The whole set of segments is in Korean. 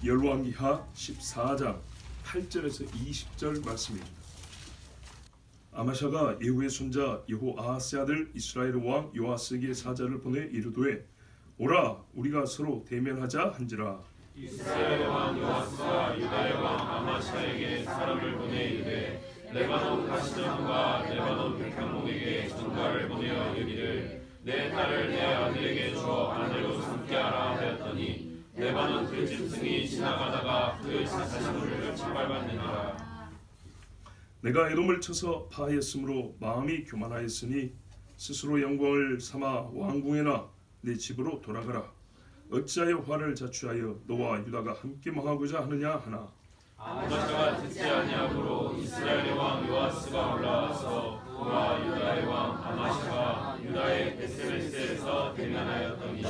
열왕기하 14장 8절에서 20절 말씀입니다. 아마샤가 예후의 손자 여호아하스 아들 이스라엘 왕 요아스에게 사자를 보내 이르되 오라 우리가 서로 대면하자 한지라. 이스라엘 왕 요아스가 유다의 왕 아마샤에게 사람을 보내 이르되 레바논 가시점과 레바논 백향목에게 전가를 보내어 이르기를 내 딸을 내 아들에게 주어 아내로 삼게 하라 하였더니 레바논 들짐승이 지나가다가 그 자식물을 짓밟았느니라. 내가 에돔을 쳐서 파하였으므로 마음이 교만하였으니 스스로 영광을 삼아 왕궁에나 내 집으로 돌아가라. 어찌하여 화를 자초하여 너와 유다가 함께 망하고자 하느냐 하나. 아마샤가 듣지 아니하므로 이스라엘의 왕 요아스가 올라와서 그와 유다의 왕 아마샤가 유다의 베세메스에서 대면하였더니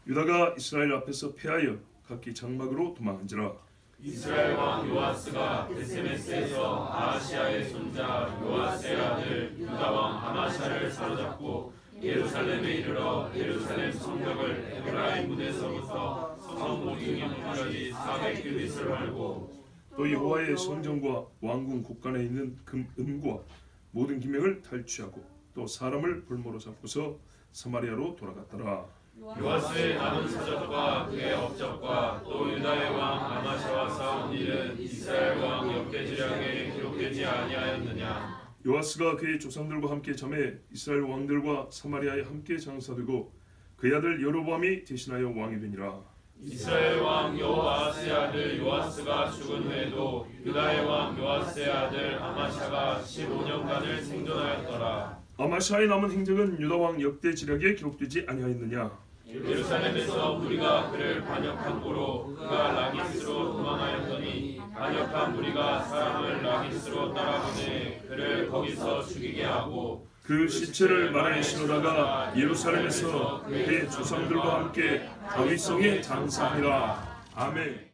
유다가 이스라엘 앞에서 패하여 각기 장막으로 도망한지라. 이스라엘 왕 요아스가 베세메스에서 아하시아의 손자 요아스의 아들 유다 왕 아마샤를 사로잡고 예루살렘에 이르러 예루살렘 성벽을 에브라임 문에서부터 성 모퉁이까지 400규빗을 헐고 또 여호와의 성전과 왕궁 곳간에 있는 은과 모든 기명을 탈취하고 또 사람을 볼모로 잡고서 사마리아로 돌아갔더라. 요아스의 남은 사적과 그의 업적과 또 유다의 왕 아마샤와 싸운 일은 이스라엘 왕 역대지략에 기록되지 아니하였느냐. 요아스가 그의 조상들과 함께 잠에 이스라엘 왕들과 사마리아에 함께 장사되고 그의 아들 여로보암이 대신하여 왕이 되니라. 이스라엘 왕 여호아스의 아들 요아스가 죽은 후에도 유다의 왕 요아스의 아들 아마샤가 15년간을 생존하였더라. 아마샤의 남은 행적은 유다 왕 역대지략에 기록되지 아니하였느냐. 예루살렘에서 무리가 그를 반역한 고로 그가 라기스로 도망하였더니 반역한 무리가 사람을 라기스로 따라보내 그를 거기서 죽이게 하고 그 시체를 말에 실어다가 예루살렘에서 그의 조상들과 함께 다윗성에 장사하니라. 아멘.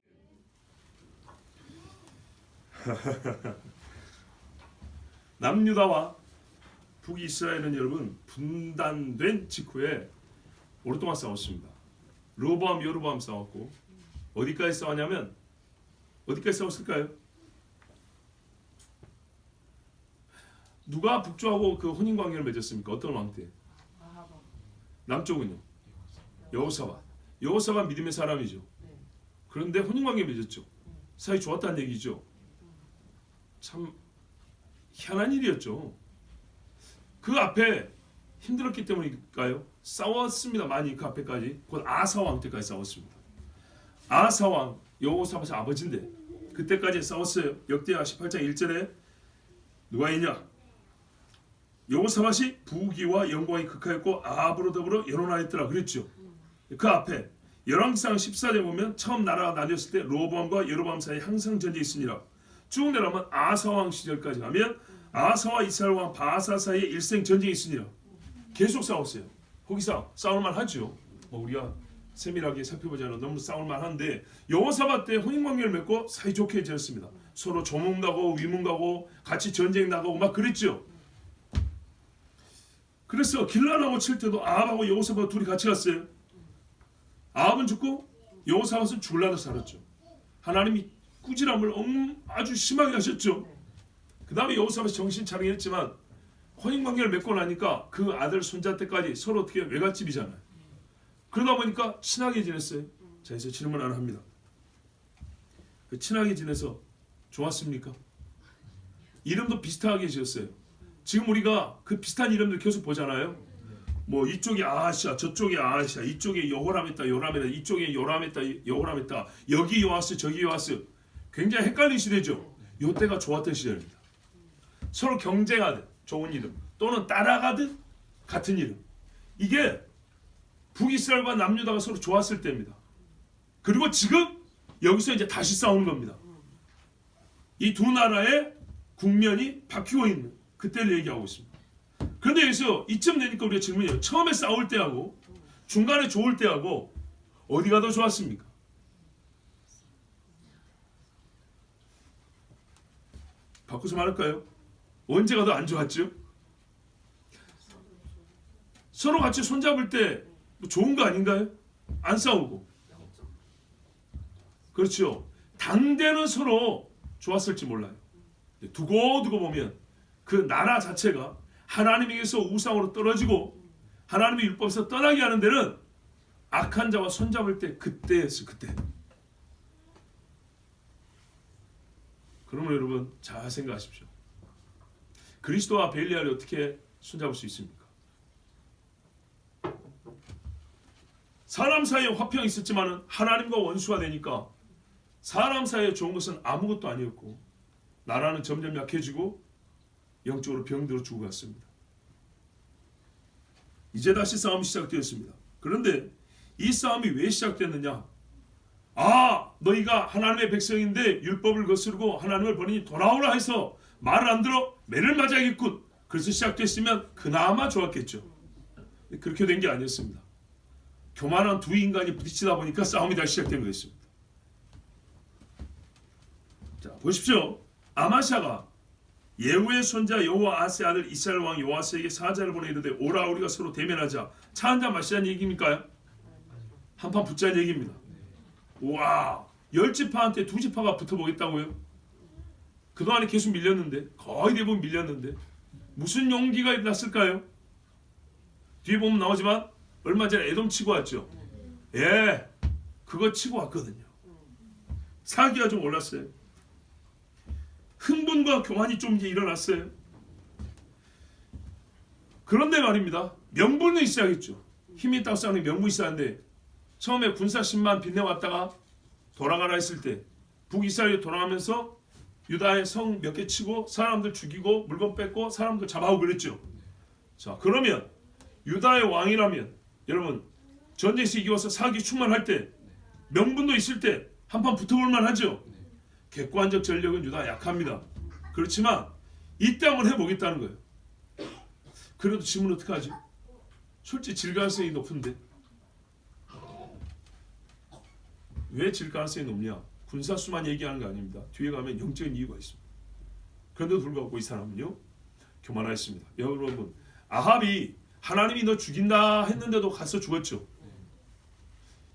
남유다와 북이스라엘은 여러분 분단된 직후에 오랫동안 싸웠습니다. 르호보암 여로보암 싸웠고 어디까지 싸웠냐면 어디까지 싸웠을까요? 누가 북쪽하고 그 혼인 관계를 맺었습니까? 어떤 왕 때? 남쪽은요? 여호사밧. 여호사밧 믿음의 사람이죠. 그런데 혼인 관계 맺었죠. 사이 좋았다는 얘기죠. 참 희한한 일이었죠. 그 앞에 힘들었기 때문일까요? 싸웠습니다. 많이 그 앞에까지. 곧 아사 왕 때까지 싸웠습니다. 아사 왕 여호사밧의 아버지인데 그때까지 싸웠어요. 역대하 18장 1절에 누가 있냐? 여호사밧이 부귀와 영광이 극하였고 아합으로 더불어 연혼하였더라 그랬죠. 그 앞에 열왕기상 14절에 보면 처음 나라가 나뉘었을 때 르호보암과 여로보암 사이에 항상 전쟁이 있으니라. 쭉 내려가면 아사 왕 시절까지 가면 아사와 이스라엘 왕 바사 사이에 일생 전쟁이 있으니라. 계속 싸웠어요. 거기서 싸울만 하죠. 뭐 우리가 세밀하게 살펴보자면 너무 싸울만 한데 여호사밧 때 혼인관계를 맺고 사이좋게 지냈습니다. 서로 조문 가고 위문 가고 같이 전쟁 나가고 막 그랬죠. 그래서 길란하고 칠 때도 아합하고 여호사밧 둘이 같이 갔어요. 아합은 죽고 여호사밧은 죽으려다 살았죠. 하나님이 꾸지람을 아주 심하게 하셨죠. 그 다음에 여호사밧이 정신 차리긴 했지만 혼인관계를 맺고 나니까 그 아들 손자 때까지 서로 어떻게 외갓집이잖아요. 그러다 보니까 친하게 지냈어요. 자, 이제 질문 하나 합니다. 그 친하게 지내서 좋았습니까? 이름도 비슷하게 지었어요. 지금 우리가 그 비슷한 이름들 계속 보잖아요. 뭐 이쪽이 아하시아, 저쪽이 아하시아, 이쪽에 여호람했다, 요람했다, 이쪽에 요람했다, 여호람했다, 여기 요아스, 저기 요아스. 굉장히 헷갈리는 시대죠. 이때가 좋았던 시절입니다. 서로 경쟁하듯 좋은 이름 또는 따라가듯 같은 이름. 이게 북이스라엘과 남유다가 서로 좋았을 때입니다. 그리고 지금 여기서 이제 다시 싸우는 겁니다. 이 두 나라의 국면이 바뀌고 있는 그때를 얘기하고 있습니다. 그런데 여기서 이쯤 되니까 우리가 질문이에요. 처음에 싸울 때하고 중간에 좋을 때하고 어디가 더 좋았습니까? 바꿔서 말할까요? 언제가 더 안 좋았죠? 서로 같이 손잡을 때 좋은 거 아닌가요? 안 싸우고 그렇죠. 당대는 서로 좋았을지 몰라요. 두고두고 보면 그 나라 자체가 하나님에게서 우상으로 떨어지고 하나님의 율법에서 떠나게 하는 데는 악한 자와 손잡을 때 그때였어요. 그때. 그러면 여러분 잘 생각하십시오. 그리스도와 벨리알이 어떻게 손잡을 수 있습니까? 사람 사이에 화평이 있었지만 하나님과 원수가 되니까 사람 사이에 좋은 것은 아무것도 아니었고 나라는 점점 약해지고 영적으로 병들어 죽어갔습니다. 이제 다시 싸움이 시작되었습니다. 그런데 이 싸움이 왜 시작됐느냐? 너희가 하나님의 백성인데 율법을 거스르고 하나님을 버리니 돌아오라 해서 말을 안 들어 매를 맞아야겠군. 그래서 시작됐으면 그나마 좋았겠죠. 그렇게 된 게 아니었습니다. 교만한 두 인간이 부딪히다 보니까 싸움이 다시 시작된 거였습니다. 자, 보십시오. 아마샤가 예후의 손자 여호아스의 아들 이스라엘 왕 요아스에게 사자를 보내 이르되 오라 우리가 서로 대면하자. 차 한잔 마시자는 얘기입니까요? 한판 붙자는 얘기입니다. 와, 10지파한테 2지파가 붙어보겠다고요? 그동안에 계속 밀렸는데, 거의 대부분 밀렸는데 무슨 용기가 났을까요? 뒤에 보면 나오지만 얼마 전에 에돔 치고 왔죠. 예, 그거 치고 왔거든요. 사기가 좀 올랐어요. 흥분과 교만이 좀 이제 일어났어요. 그런데 말입니다. 명분은 있어야겠죠. 힘이 있다고 싸우는 명분이 있었는데 처음에 군사 10만 빚내왔다가 돌아가라 했을 때 북이스라엘이 돌아가면서 유다의 성 몇 개 치고 사람들 죽이고 물건 뺏고 사람들 잡아오고 그랬죠. 자, 그러면 유다의 왕이라면 여러분 전쟁에서 이겨서 사기 충만할 때 명분도 있을 때 한판 붙어볼 만하죠. 객관적 전력은 유다가 약합니다. 그렇지만 이때 한번 해보겠다는 거예요. 그래도 지금은 어떡하지? 솔직히 질 가능성이 높은데 왜 질 가능성이 높냐? 군사수만 얘기하는 거 아닙니다. 뒤에 가면 영적인 이유가 있습니다. 그런데도 불구하고 이 사람은요 교만하였습니다. 여러분 아합이 하나님이 너 죽인다 했는데도 가서 죽었죠.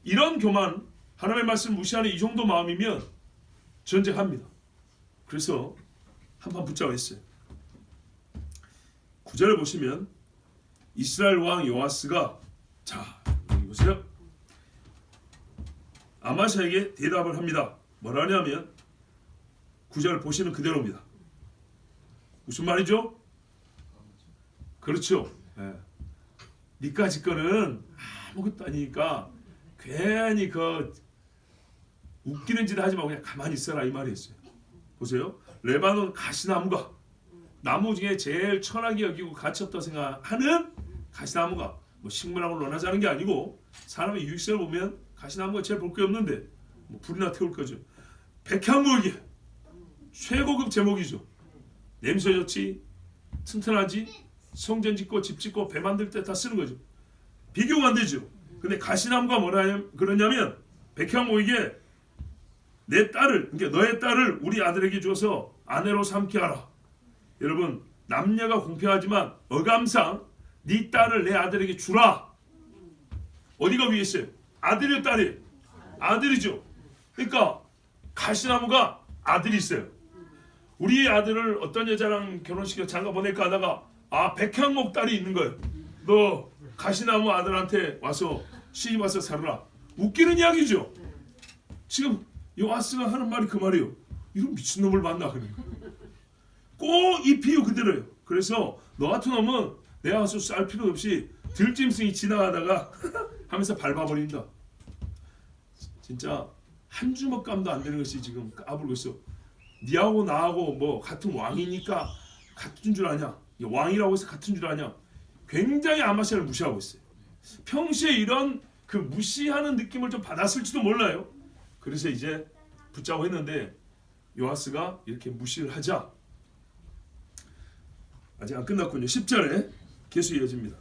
이런 교만, 하나님의 말씀을 무시하는 이 정도 마음이면 전쟁합니다. 그래서 한판 붙자고 했어요. 9절을 보시면 이스라엘 왕 요아스가 자 여기 보세요. 아마샤에게 대답을 합니다. 뭐라 하냐면 9절 보시는 그대로입니다. 무슨 말이죠? 그렇죠. 네. 니까지 거는 아무것도 아니니까 괜히 그 웃기는 짓 하지 말고 그냥 가만히 있어라 이 말이었어요. 보세요. 레바논 가시나무가 나무 중에 제일 천하게 여기고 가치 없다고 생각하는 가시나무가 뭐 식물하고 논하자는 게 아니고 사람의 유익성을 보면 가시나무가 제일 볼 게 없는데 뭐 불이나 태울 거죠. 백향목이 최고급 제목이죠. 냄새 좋지, 튼튼하지, 성전 짓고 집 짓고 배 만들 때 다 쓰는 거죠. 비교가 안 되죠. 근데 가시나무가 뭐라 그러냐면 백향목에게 내 딸을, 그러니까 너의 딸을 우리 아들에게 줘서 아내로 삼게 하라. 여러분 남녀가 공평하지만 어감상 네 딸을 내 아들에게 주라. 어디가 위에 있어요? 아들이요 딸이에요? 아들이죠. 그러니까 가시나무가 아들이 있어요. 우리 아들을 어떤 여자랑 결혼시켜 장가 보낼까 하다가 백향목 딸이 있는 거예요. 너 가시나무 아들한테 와서 시집 와서 살아라. 웃기는 이야기죠. 지금 요아스가 하는 말이 그 말이에요. 이런 미친놈을 만나. 꼭 이 비유 그대로예요. 그래서 너 같은 놈은 내가 와서 쌀 필요 없이 들짐승이 지나가다가 하면서 밟아버린다. 진짜 한 주먹감도 안 되는 것이 지금 까불고 있어. 니하고 나하고 뭐 같은 왕이니까 같은 줄 아냐? 왕이라고 해서 같은 줄 아냐? 굉장히 아마샤를 무시하고 있어요. 평소에 이런 그 무시하는 느낌을 좀 받았을지도 몰라요. 그래서 이제 붙자고 했는데 요아스가 이렇게 무시를 하자 아직 안 끝났군요. 10절에 계속 이어집니다.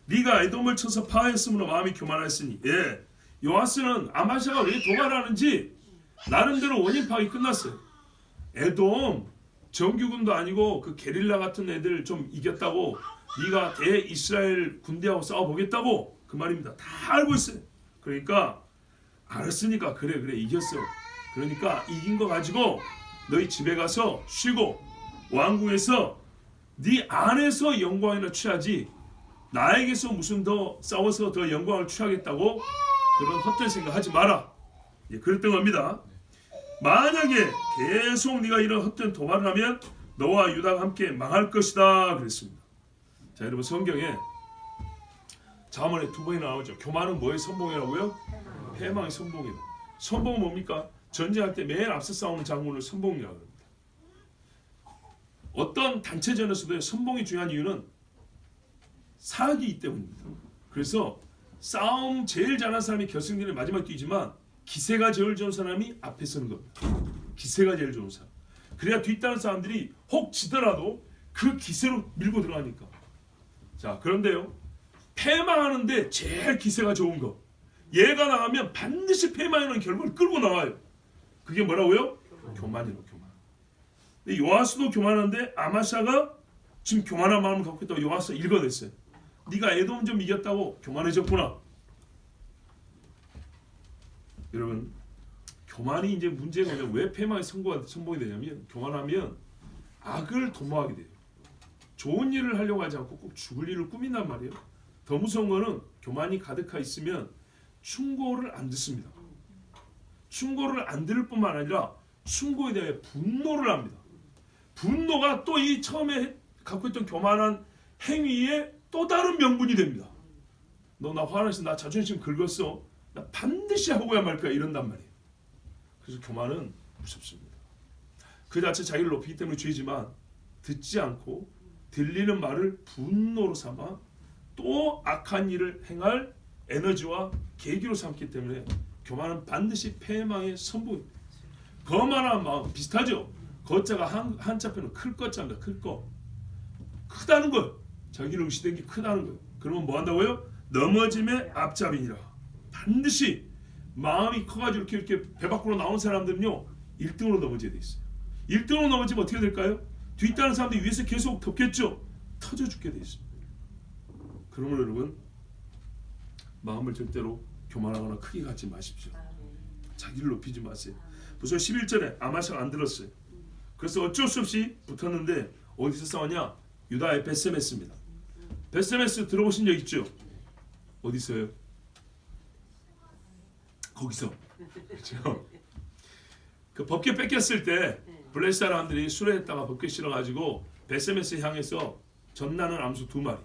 네가 에돔을 쳐서 파하였으므로 마음이 교만하였으니 요아스는 아마샤가 왜 도발하는지 나름대로 원인 파악이 끝났어요. 에돔 정규군도 아니고 그 게릴라 같은 애들 좀 이겼다고 네가 대이스라엘 군대하고 싸워보겠다고 그 말입니다. 다 알고 있어요. 그러니까 알았으니까 그래 이겼어. 그러니까 이긴 거 가지고 너희 집에 가서 쉬고 왕궁에서 네 안에서 영광이나 취하지 나에게서 무슨 더 싸워서 더 영광을 취하겠다고 그런 헛된 생각하지 마라. 예, 그랬던 겁니다. 만약에 계속 네가 이런 헛된 도발을 하면 너와 유다가 함께 망할 것이다 그랬습니다. 자, 여러분 성경에 잠언에 2번이나 나오죠. 교만은 뭐의 선봉이라고요? 패망의 선봉이다. 선봉은 뭡니까? 전쟁할 때 맨 앞서 싸우는 장군을 선봉이라고 합니다. 어떤 단체전에서도 선봉이 중요한 이유는 사기이기 때문입니다. 그래서 싸움 제일 잘하는 사람이 결승전에 마지막에 뛰지만 기세가 제일 좋은 사람이 앞에 서는 겁니다. 기세가 제일 좋은 사람. 그래야 뒷다른 사람들이 혹 지더라도 그 기세로 밀고 들어가니까. 자, 그런데요. 패망하는데 제일 기세가 좋은 거. 얘가 나가면 반드시 패망하는 결과를 끌고 나와요. 그게 뭐라고요? 교만이로 교만. 근데 요아스도 교만한데 아마샤가 지금 교만한 마음을 갖고 있다고 요아스 읽어냈어요. 네가 에돔 좀 이겼다고 교만해졌구나. 여러분, 교만이 이제 문제가 뭐냐면 왜 패망이 선봉이 되냐면 교만하면 악을 도모하게 돼요. 좋은 일을 하려고 하지 않고 꼭 죽을 일을 꾸민단 말이에요. 더 무서운 거는 교만이 가득하 있으면 충고를 안 듣습니다. 충고를 안 들을 뿐만 아니라 충고에 대해 분노를 합니다. 분노가 또 이 처음에 갖고 있던 교만한 행위의 또 다른 명분이 됩니다. 너 나 화나서 나 자존심 긁었어. 나 반드시 하고야 말 거야 이런단 말이에요. 그래서 교만은 무섭습니다. 그 자체 자기를 높이기 때문에 죄지만 듣지 않고 들리는 말을 분노로 삼아 또 악한 일을 행할 에너지와 계기로 삼기 때문에 교만은 반드시 패망의 선봉입니다. 거만한 마음 비슷하죠. 거자가 한자표는 클 거자입니다. 클 거. 크다는 거예요. 자기를 의시된 게 크다는 거예요. 그러면 뭐 한다고요? 넘어짐의 앞잡이니라. 반드시 마음이 커가지고 이렇게 배 밖으로 나온 사람들은요 1등으로 넘어져야 돼 있어요. 1등으로 넘어지면 어떻게 될까요? 뒤따른 사람들이 위에서 계속 덮겠죠. 터져 죽게 돼 있습니다. 그러므로 여러분 마음을 절대로 교만하거나 크게 갖지 마십시오. 자기를 높이지 마세요. 벌써 11절에 아마샤가 안 들었어요. 그래서 어쩔 수 없이 붙었는데 어디서 싸웠냐? 유다의 베세메스입니다. 베세메스 들어보신 적 있죠? 어디서요? 거기서. 그렇죠? 그 법궤 뺏겼을 때 블레셋 사람들이 수레에다가 법궤 실어가지고 베세메스 향해서 전나는 암소 2마리.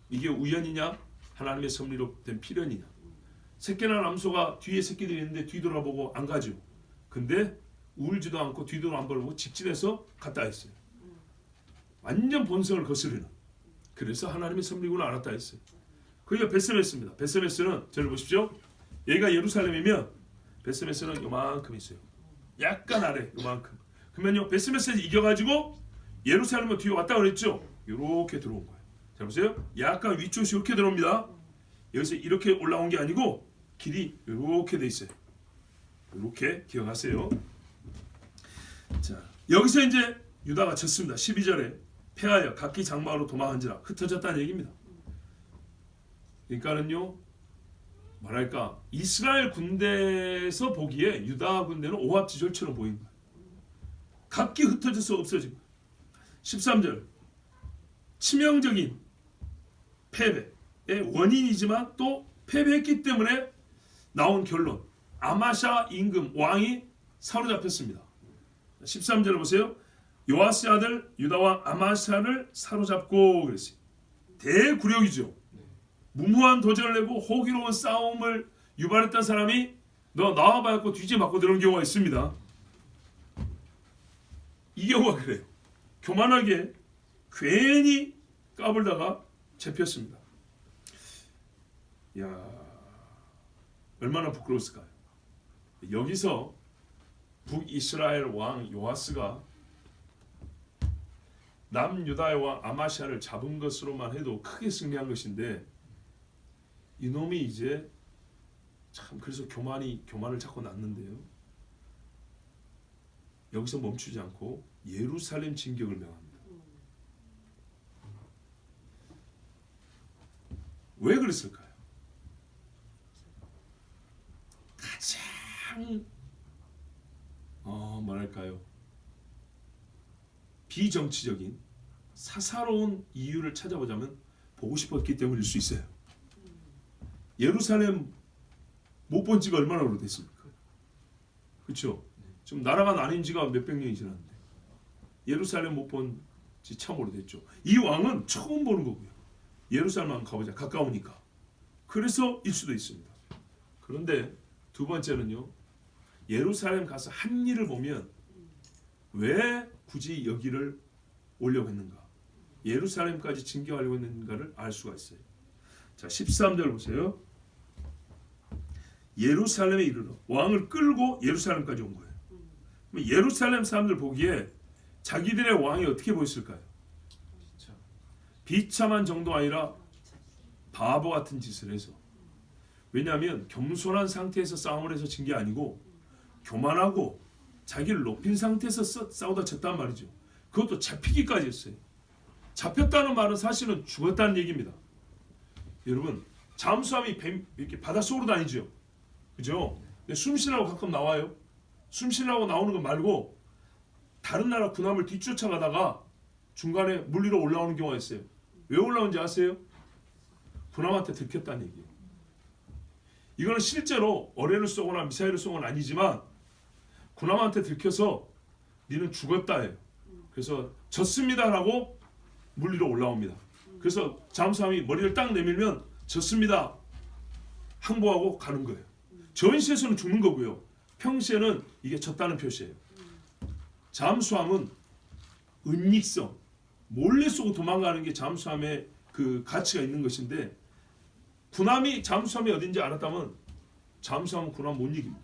이게 우연이냐? 하나님의 섭리로 된 필연이냐? 새끼난 암소가 뒤에 새끼들이 있는데 뒤돌아보고 안 가죠. 근데 울지도 않고 뒤도 안 보고 직진해서 갔다 했어요. 완전 본성을 거스르는. 그래서 하나님의 섭리구나 알았다 했어요. 그게 베세메스입니다. 베세메스는 저를 보십시오. 여기가 예루살렘이면 베세메스는 요만큼 있어요. 약간 아래 요만큼. 그러면요 베세메스에서 이겨가지고 예루살렘으로 뒤에 왔다 그랬죠. 이렇게 들어온 거예요. 자 보세요. 약간 위쪽이 이렇게 들어옵니다. 여기서 이렇게 올라온 게 아니고 길이 이렇게 돼 있어요. 이렇게 기억하세요. 자 여기서 이제 유다가 졌습니다. 12절에 패하여 각기 장막으로 도망한지라 흩어졌다는 얘기입니다. 그러니까는요 뭐랄까 이스라엘 군대에서 보기에 유다 군대는 오합지졸처럼 보인 거예요. 각기 흩어져서 없어진 거예요. 13절 치명적인 패배의 원인이지만 또 패배했기 때문에 나온 결론 아마샤 임금 왕이 사로잡혔습니다. 13절을 보세요. 요아스 아들 유다와 아마샤를 사로잡고 그랬어요. 대구력이죠. 무모한 도전을 내고 호기로운 싸움을 유발했던 사람이 너 나와봐야 뒤집어 맞고 들어온 경우가 있습니다. 이 경우가 그래요. 교만하게 괜히 까불다가 잡혔습니다. 야 얼마나 부끄러웠을까요? 여기서 북이스라엘 왕 요아스가 남유다의 왕 아마샤를 잡은 것으로만 해도 크게 승리한 것인데 이놈이 이제 참 그래서 교만을 자꾸 낳는데요. 여기서 멈추지 않고 예루살렘 진격을 명합니다. 왜 그랬을까요? 가장 뭐랄까요? 비정치적인 사사로운 이유를 찾아보자면 보고 싶었기 때문일 수 있어요. 예루살렘 못 본 지가 얼마나 오래됐습니까? 그렇죠? 지금 나라가 나뉜 지가 몇백 년이 지났는데 예루살렘 못 본 지 참 오래됐죠. 이 왕은 처음 보는 거고요. 예루살렘 한번 가보자. 가까우니까. 그래서일 수도 있습니다. 그런데 두 번째는요. 예루살렘 가서 한 일을 보면 왜 굳이 여기를 오려고 했는가? 예루살렘까지 진격하려고 했는가를 알 수가 있어요. 자, 13절 보세요. 예루살렘에 이르러 왕을 끌고 예루살렘까지 온 거예요. 예루살렘 사람들 보기에 자기들의 왕이 어떻게 보였을까요? 비참한 정도가 아니라 바보 같은 짓을 해서. 왜냐하면 겸손한 상태에서 싸움을 해서 진 게 아니고 교만하고 자기를 높인 상태에서 싸우다 졌단 말이죠. 그것도 잡히기까지 했어요. 잡혔다는 말은 사실은 죽었다는 얘기입니다. 여러분, 잠수함이 이렇게 바닷속으로 다니죠. 그죠? 근데 숨쉬려고 가끔 나와요. 숨쉬려고 나오는 거 말고 다른 나라 군함을 뒤쫓아가다가 중간에 물 위로 올라오는 경우가 있어요. 왜 올라오는지 아세요? 군함한테 들켰다는 얘기예요. 이거는 실제로 어뢰를 쏘거나 미사일을 쏘는 건 아니지만 군함한테 들켜서 니는 죽었다예요. 그래서 졌습니다라고 물 위로 올라옵니다. 그래서 잠수함이 머리를 딱 내밀면 졌습니다 항복하고 가는 거예요. 전시에서는 죽는 거고요. 평시에는 이게 졌다는 표시예요. 잠수함은 은닉성, 몰래 쏘고 도망가는 게 잠수함의 그 가치가 있는 것인데 군함이 잠수함이 어딘지 알았다면 잠수함은 군함 못 이깁니다.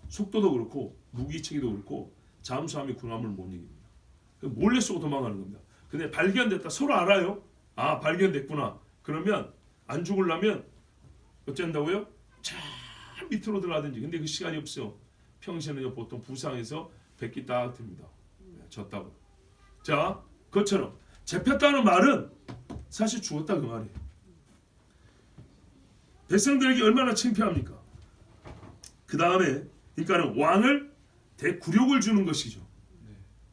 속도도 그렇고 무기 체계도 그렇고 잠수함이 군함을 못 이깁니다. 몰래 쏘고 도망가는 겁니다. 근데 발견됐다. 서로 알아요. 아, 발견됐구나. 그러면 안 죽으려면 어쩐다고요? 저 밑으로 들어가든지. 근데 그 시간이 없어. 평시에는 보통 부상해서 백기 딱 듭니다. 졌다고. 자, 그것처럼 잡혔다는 말은 사실 죽었다 그 말이에요. 백성들에게 얼마나 창피합니까? 그 다음에 그러니까는 왕을 대굴욕을 주는 것이죠.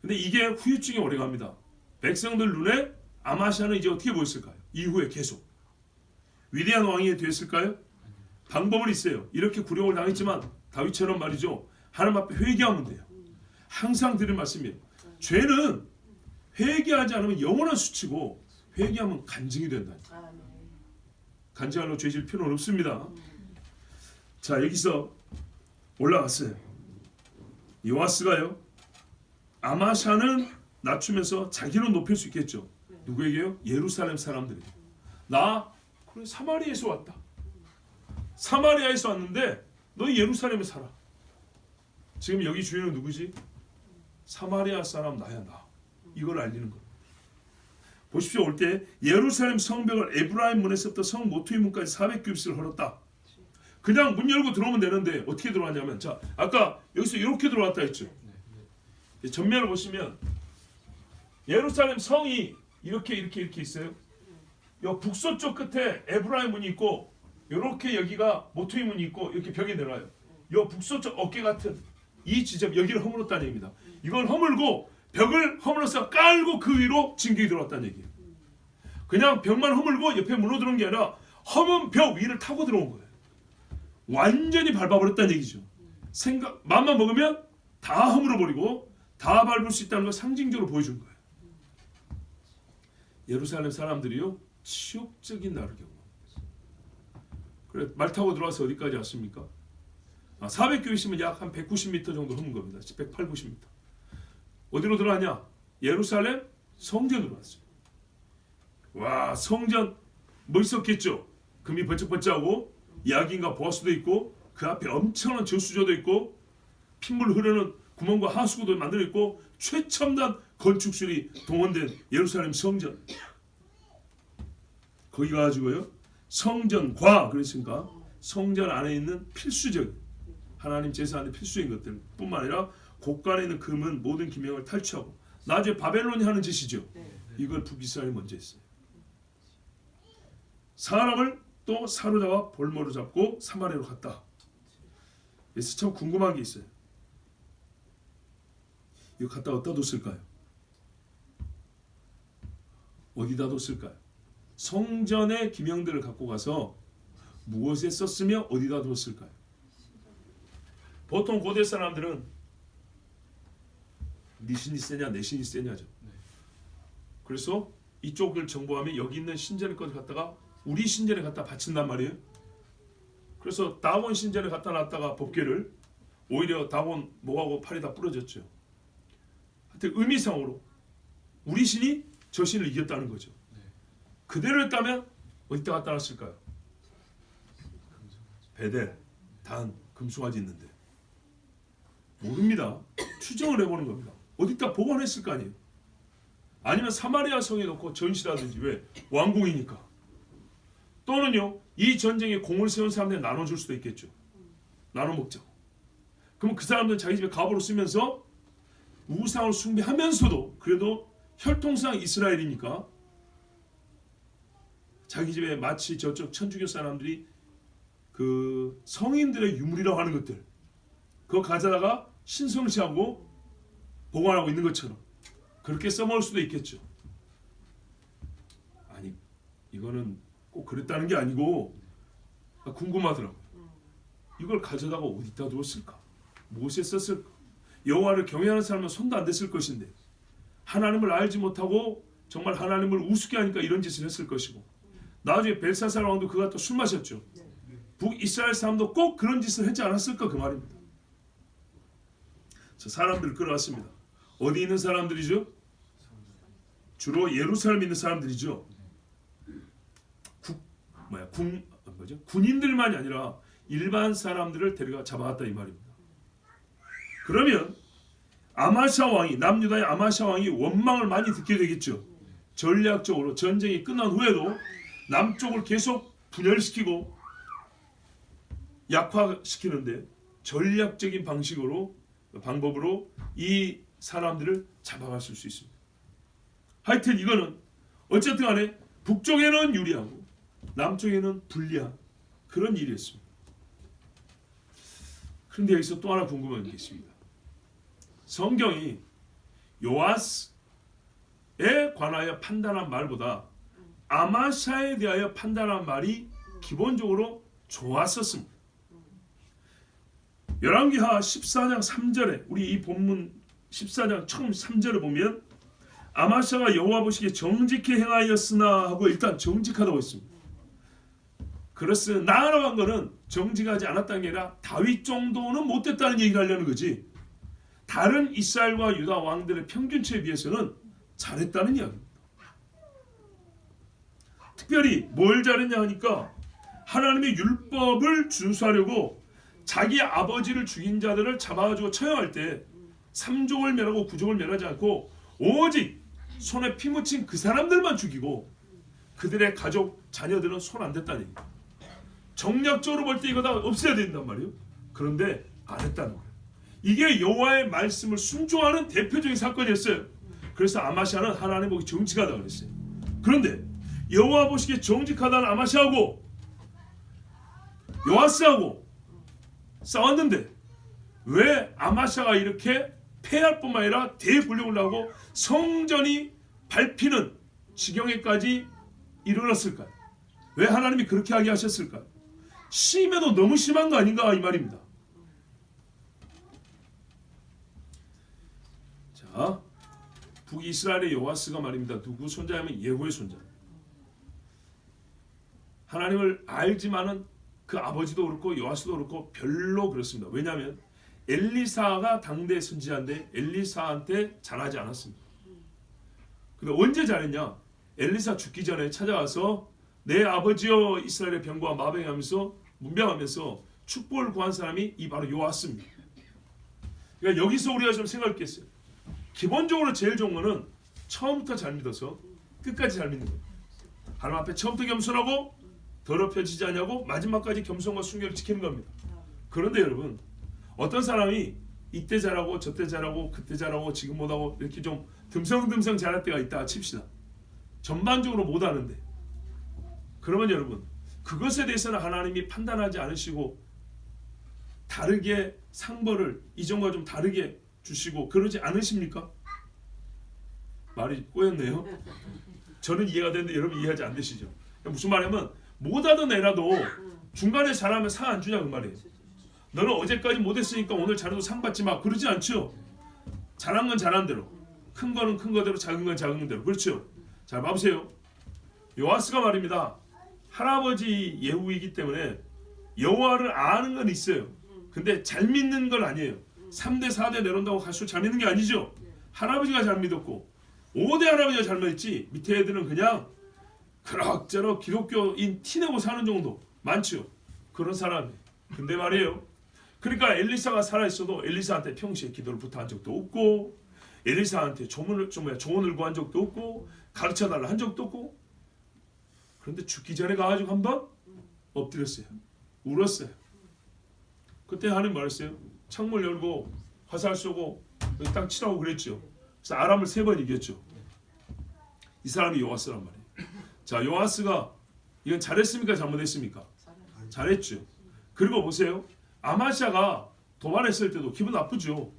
근데 이게 후유증이 오래갑니다. 백성들 눈에 아마시아는 이제 어떻게 보였을까요? 이후에 계속 위대한 왕이 됐을까요? 방법은 있어요. 이렇게 굴욕을 당했지만 다윗처럼 말이죠. 하나님 앞에 회개하면 돼요. 항상 드린 말씀이에요. 죄는 회개하지 않으면 영원한 수치고 회개하면 간증이 된다. 간증하려고 죄질 필요는 없습니다. 자, 여기서 올라갔어요. 요아스가요. 아마샤는 낮추면서 자기는 높일 수 있겠죠. 누구에게요? 예루살렘 사람들에게. 나 그래 사마리아에서 왔다. 사마리아에서 왔는데 너 예루살렘에 살아. 지금 여기 주인은 누구지? 사마리아 사람 나야 나. 이걸 알리는 거. 보십시오. 올 때 예루살렘 성벽을 에브라임 문에서부터 성 모투이 문까지 400규빗을 헐었다. 그냥 문 열고 들어오면 되는데 어떻게 들어왔냐면 자 아까 여기서 이렇게 들어왔다 했죠. 전면을 보시면 예루살렘 성이 이렇게 있어요. 요 북서쪽 끝에 에브라임 문이 있고 이렇게 여기가 모투이 문이 있고 이렇게 벽이 내려와요. 요 북서쪽 어깨 같은 이 지점 여기를 허물었다는 얘기입니다. 이걸 허물고 벽을 허물어서 깔고 그 위로 진격이 들어왔다는 얘기예요. 그냥 벽만 허물고 옆에 문으로 들어온 게 아니라 허문 벽 위를 타고 들어온 거예요. 완전히 밟아버렸다는 얘기죠. 맘만 먹으면 다 허물어버리고 다 밟을 수 있다는 걸 상징적으로 보여준 거예요. 예루살렘 사람들이요 치욕적인 나를 경험합니다. 그래 말 타고 들어와서 어디까지 왔습니까? 400규빗이면 약 한 190m 정도 허문 겁니다. 180, 90m. 어디로 들어왔냐? 예루살렘 성전으로 왔어요. 와 성전 멋있었겠죠. 금이 번쩍번쩍하고 야긴과 보아스도 있고 그 앞에 엄청난 저수조도 있고 핏물 흐르는 구멍과 하수구도 만들어 있고 최첨단 건축술이 동원된 예루살렘 성전. 거기 가가지고요 성전과 그랬으니까 성전 안에 있는 필수적 하나님 제사하는 필수인 것들 뿐만 아니라 곳간에 있는 금은 모든 기명을 탈취하고 나중에 바벨론이 하는 짓이죠. 이걸 북이스라엘이 먼저 했어요. 사람을 또 사로잡아 볼모로 잡고 사마리아로 갔다. 그래서 참 궁금한 게 있어요. 이거 갖다 어디다 뒀을까요? 어디다 뒀을까요? 성전의 기명들을 갖고 가서 무엇에 썼으며 어디다 뒀을까요? 보통 고대 사람들은 네 신이 세냐 내 신이 세냐죠. 그래서 이쪽을 정보하면 여기 있는 신전의 것을 갖다가 우리 신전에 갖다 바친단 말이에요. 그래서 다곤 신전에 갖다 놨다가 법궤를 오히려 다곤 목하고 팔이 다 부러졌죠. 하여튼 의미상으로 우리 신이 저 신을 이겼다는 거죠. 그대로 했다면 어디다 갖다 놨을까요? 베델, 단, 금송아지 있는데 모릅니다. 추정을 해보는 겁니다. 어디다 보관했을 거 아니에요. 아니면 사마리아 성에 놓고 전시라든지. 왜? 왕궁이니까. 또는요 이 전쟁에 공을 세운 사람들 나눠줄 수도 있겠죠. 나눠 먹자고. 그럼 그 사람들은 자기 집에 갑으로 쓰면서 우상을 숭배하면서도 그래도 혈통상 이스라엘이니까 자기 집에 마치 저쪽 천주교 사람들이 그 성인들의 유물이라고 하는 것들 그거 가져다가 신성시하고 보관하고 있는 것처럼 그렇게 써먹을 수도 있겠죠. 아니 이거는 꼭 그랬다는 게 아니고 궁금하더라고요. 이걸 가져다가 어디다 두었을까? 무엇에 썼을까? 여호와를 경외하는 사람은 손도 안 댔을 것인데 하나님을 알지 못하고 정말 하나님을 우습게 하니까 이런 짓을 했을 것이고 나중에 벨사살 왕도 그가 또 술 마셨죠. 북이스라엘 사람도 꼭 그런 짓을 했지 않았을까 그 말입니다. 저 사람들 끌어왔습니다. 어디 있는 사람들이죠? 주로 예루살렘에 있는 사람들이죠. 군인들만이 아니라 일반 사람들을 데려가 잡아왔다 이 말입니다. 그러면 아마샤 왕이 남유다의 아마샤 왕이 원망을 많이 듣게 되겠죠. 전략적으로 전쟁이 끝난 후에도 남쪽을 계속 분열시키고 약화시키는데 전략적인 방법으로 이 사람들을 잡아갔을 수 있습니다. 하여튼 이거는 어쨌든 간에 북쪽에는 유리하고 남쪽에는 불리한 그런 일이었습니다. 그런데 여기서 또 하나 궁금한 게 있습니다. 성경이 요아스에 관하여 판단한 말보다 아마샤에 대하여 판단한 말이 기본적으로 좋았었습니다. 열왕기하 14장 3절에 우리 이 본문 14장 처음 3절을 보면 아마샤가 여호와 보시기에 정직히 행하였으나 하고 일단 정직하다고 했습니다. 그렇으나 나라고 한 거는 정직하지 않았다는 게 아니라 다윗 정도는 못됐다는 얘기를 하려는 거지 다른 이스라엘과 유다 왕들의 평균치에 비해서는 잘했다는 이야기입니다. 특별히 뭘 잘했냐 하니까 하나님의 율법을 준수하려고 자기 아버지를 죽인 자들을 잡아가지고 처형할 때 3족을 멸하고 9족을 멸하지 않고 오직 손에 피 묻힌 그 사람들만 죽이고 그들의 가족 자녀들은 손 안 댔다는 얘기입니다. 정략적으로 볼 때 이거 다 없애야 된단 말이에요. 그런데 안 했다는 거예요. 이게 여호와의 말씀을 순종하는 대표적인 사건이었어요. 그래서 아마샤는 하나님 보기 정직하다고 그랬어요. 그런데 여호와 보시기에 정직하다는 아마샤하고 요아스하고 싸웠는데 왜 아마샤가 이렇게 패할 뿐만 아니라 대불력을 하고 성전이 밟히는 지경에까지 이르렀을까요? 왜 하나님이 그렇게 하게 하셨을까요? 심해도 너무 심한 거 아닌가 이 말입니다. 자, 북이스라엘의 요아스가 말입니다. 누구 손자냐면 예후의 손자. 하나님을 알지만은 그 아버지도 그렇고 요아스도 그렇고 별로 그렇습니다. 왜냐하면 엘리사가 당대 선지자인데 엘리사한테 잘하지 않았습니다. 근데 언제 잘했냐? 엘리사 죽기 전에 찾아와서 내 아버지여 이스라엘의 병과 마병하면서 문병하면서 축복을 구한 사람이 이 바로 요아스입니다. 그러니까 여기서 우리가 좀 생각할 게 있어요. 기본적으로 제일 좋은 거는 처음부터 잘 믿어서 끝까지 잘 믿는 거예요. 하나님 앞에 처음부터 겸손하고 더럽혀지지 않냐고 마지막까지 겸손과 순결을 지키는 겁니다. 그런데 여러분 어떤 사람이 이때 잘하고 저때 잘하고 그때 잘하고 지금 못하고 이렇게 좀 듬성듬성 잘할 때가 있다 칩시다. 전반적으로 못하는데 그러면 여러분 그것에 대해서는 하나님이 판단하지 않으시고 다르게 상벌을 이전과 좀 다르게 주시고 그러지 않으십니까? 말이 꼬였네요. 저는 이해가 되는데 여러분 이해하지 안 되시죠? 무슨 말이냐면 못하던 애라도 중간에 잘하면 상 안 주냐 그 말이에요. 너는 어제까지 못했으니까 오늘 잘해도 상 받지 마. 그러지 않죠? 잘한 건 잘한 대로, 큰 거는 큰 거대로, 작은 건 작은 대로. 그렇죠? 자, 봐보세요. 요아스가 말입니다. 할아버지 예후이기 때문에 여호와를 아는 건 있어요. 근데 잘 믿는 건 아니에요. 3대 4대 내려온다고 갈수록 잘 믿는 게 아니죠. 할아버지가 잘 믿었고 5대 할아버지가 잘 믿었지 밑에 애들은 그냥 그럭저럭 기독교인 티내고 사는 정도 많죠. 그런 사람이. 근데 말이에요. 그러니까 엘리사가 살아있어도 엘리사한테 평시에 기도를 부탁한 적도 없고 엘리사한테 조언을 구한 적도 없고 가르쳐달라 한 적도 없고 그런데 죽기 전에 가가지고 한번 엎드렸어요. 울었어요. 그때 하나님 말했어요. 창문 열고 화살 쏘고 땅 치라고 그랬죠. 그래서 아람을 3번 이겼죠. 이 사람이 요아스란 말이에요. 자, 요아스가 이건 잘했습니까? 잘못했습니까? 잘했죠. 그리고 보세요. 아마샤가 도발했을 때도 기분 나쁘죠.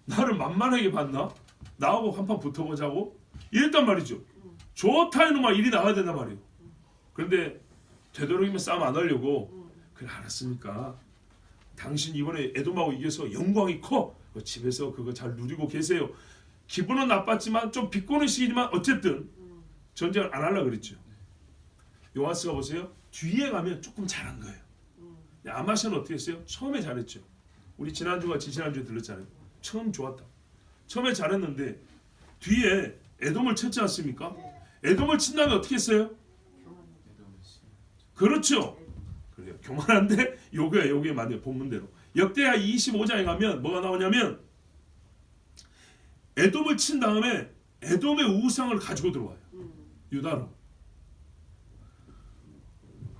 나를 만만하게 봤나? 나하고 한판 붙어보자고? 이랬단 말이죠. 좋다 이놈아 일이 나가야 된단 말이에요. 그런데 되도록이면 싸움 안 하려고 그래 알았으니까 당신 이번에 에돔하고 이겨서 영광이 커. 집에서 그거 잘 누리고 계세요. 기분은 나빴지만 좀 비꼬는 시기지만 어쨌든 전쟁을 안 하려고 그랬죠. 요아스가 보세요. 뒤에 가면 조금 잘한 거예요. 아마샤는 어떻게 했어요? 처음에 잘했죠. 우리 지난주가 지지난주에 들렸잖아요. 처음 좋았다. 처음에 잘했는데 뒤에 에돔을 쳤지 않습니까? 에돔을 친 다음에 어떻게 했어요? 그렇죠. 그래요. 교만한데 요게 맞아요. 본문대로. 역대하 25장에 가면 뭐가 나오냐면 에돔을 친 다음에 에돔의 우상을 가지고 들어와요. 유다로.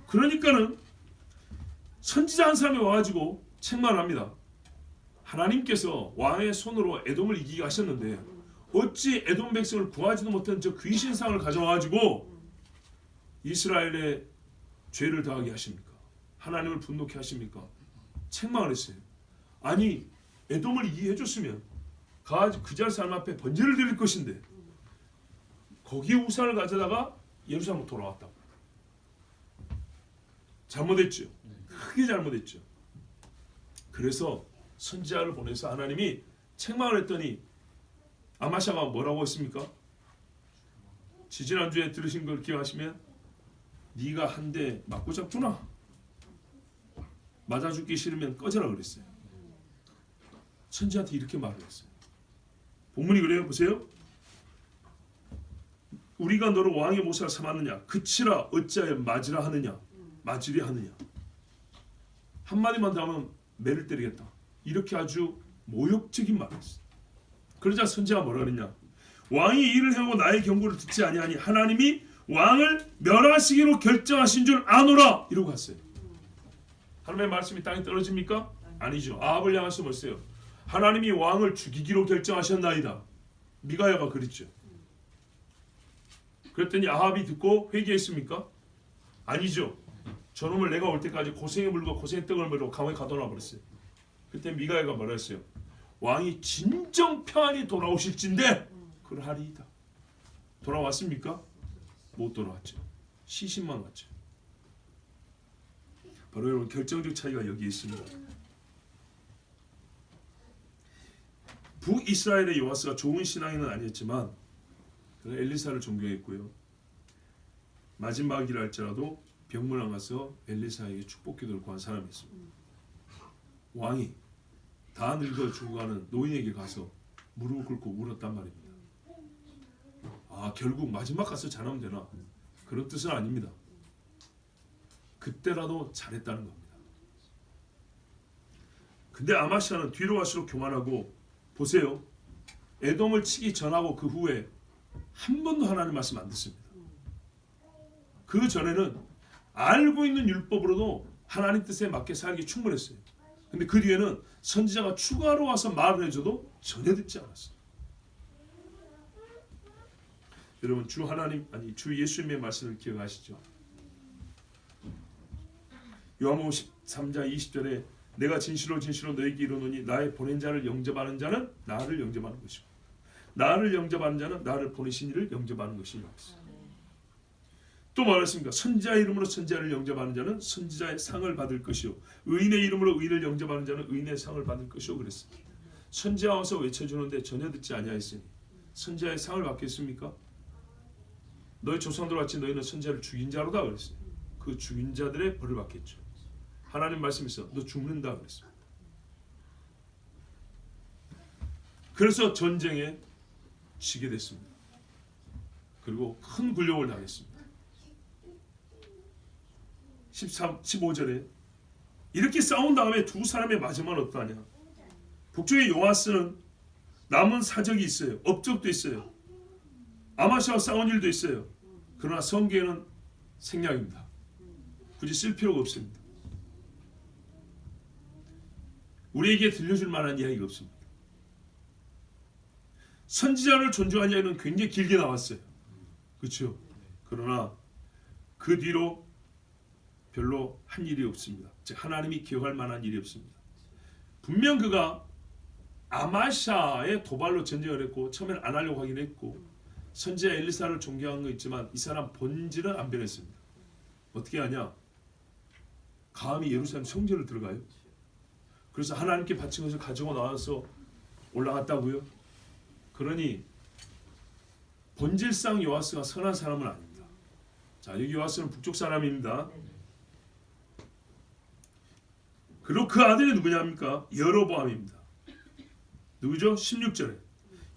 그러니까는 선지자 한 사람이 와가지고 책망을 합니다. 하나님께서 왕의 손으로 에돔을 이기게 하셨는데 어찌 에돔 백성을 구하지도 못한 저 귀신상을 가져와가지고 이스라엘의 죄를 더하게 하십니까? 하나님을 분노케 하십니까? 책망을 했어요. 아니 에돔을 이기게 해줬으면 그 잘 사람 앞에 번제를 드릴 것인데 거기에 우상을 가져다가 예루살렘으로 돌아왔다고. 잘못했죠. 크게 잘못했죠. 그래서 선지자를 보내서 하나님이 책망을 했더니 아마샤가 뭐라고 했습니까? 지지난주에 들으신 걸 기억하시면 네가 한 대 맞고 잡구나. 맞아 죽기 싫으면 꺼져라 그랬어요. 선지자한테 이렇게 말을 했어요. 본문이 그래요. 보세요. 우리가 너를 왕의 모사를 삼았느냐 그치라 어찌하여 맞으라 하느냐 맞으려 하느냐. 한마디만 더 하면 매를 때리겠다. 이렇게 아주 모욕적인 말을 했어요. 그러자 선지자가 뭐라 그랬냐. 왕이 일을 행하고 나의 경고를 듣지 아니하니 하나님이 왕을 멸하시기로 결정하신 줄 아노라 이러고 갔어요. 하나님의 말씀이 땅에 떨어집니까? 아니죠. 아합을 향해서 뭐였어요? 하나님이 왕을 죽이기로 결정하셨나이다. 미가야가 그랬죠. 그랬더니 아합이 듣고 회개했습니까? 아니죠. 저놈을 내가 올 때까지 고생에 물고 고생의 떡을 물고 강에 가둬놔 버렸어요. 그때 미가야가 뭐라 했어요? 왕이 진정 평안히 돌아오실진데 그러하리이다. 돌아왔습니까? 못 돌아왔죠. 시신만 왔죠. 바로 여러분 결정적 차이가 여기 있습니다. 북이스라엘의 요아스가 좋은 신앙인은 아니었지만 그는 엘리사를 존경했고요. 마지막이라 할지라도 병문안 가서 엘리사에게 축복기도를 구한 사람이었습니다. 왕이 다 늙어 죽어가는 노인에게 가서 무릎을 꿇고 울었단 말입니다. 아 결국 마지막 가서 잘하면 되나? 그런 뜻은 아닙니다. 그때라도 잘했다는 겁니다. 근데 아마샤는 뒤로 갈수록 교만하고 보세요. 에돔을 치기 전하고 그 후에 한 번도 하나님 말씀 안 듣습니다. 그 전에는 알고 있는 율법으로도 하나님 뜻에 맞게 살기 충분했어요. 근데 그 뒤에는 선지자가 추가로 와서 말을 해줘도 전혀 듣지 않았어요. 여러분 주 예수님의 말씀을 기억하시죠? 요한복음 13장 20절에 내가 진실로 진실로 너에게 이르노니 나의 보낸 자를 영접하는 자는 나를 영접하는 것이고 나를 영접하는 자는 나를 보내신 이를 영접하는 것이니라. 또 말했습니다. 선지자의 이름으로 선지자를 영접하는 자는 선지자의 상을 받을 것이요 의인의 이름으로 의인을 영접하는 자는 의인의 상을 받을 것이요 그랬습니다. 선지자 와서 외쳐주는데 전혀 듣지 아니하였으니 선지자의 상을 받겠습니까? 너희 조상들 같이 너희는 선지자를 죽인 자로다 그랬어요. 그 죽인 자들의 벌을 받겠죠. 하나님 말씀에서 너 죽는다 그랬습니다. 그래서 전쟁에 지게 됐습니다. 그리고 큰 굴욕을 당했습니다. 15절에 이렇게 싸운 다음에 두 사람의 마지막은 어떠하냐. 북쪽의 요아스는 남은 사적이 있어요. 업적도 있어요. 아마샤와 싸운 일도 있어요. 그러나 성경에는 생략입니다. 굳이 쓸 필요가 없습니다. 우리에게 들려줄 만한 이야기가 없습니다. 선지자를 존중한 이야기는 굉장히 길게 나왔어요. 그렇죠? 그러나 그 뒤로 별로 한 일이 없습니다. 즉 하나님이 기억할 만한 일이 없습니다. 분명 그가 아마샤의 도발로 전쟁을 했고 처음에는 안 하려고 하긴 했고 선지자 엘리사를 존경한 거 있지만 이 사람 본질은 안 변했습니다. 어떻게 하냐? 감히 예루살렘 성전을 들어가요. 그래서 하나님께 바친 것을 가지고 나와서 올라갔다고요? 그러니 본질상 요아스가 선한 사람은 아닙니다. 자, 여기 요아스는 북쪽 사람입니다. 그리고 그 아들이 누구냐입니까? 여로보암입니다. 누구죠? 16절에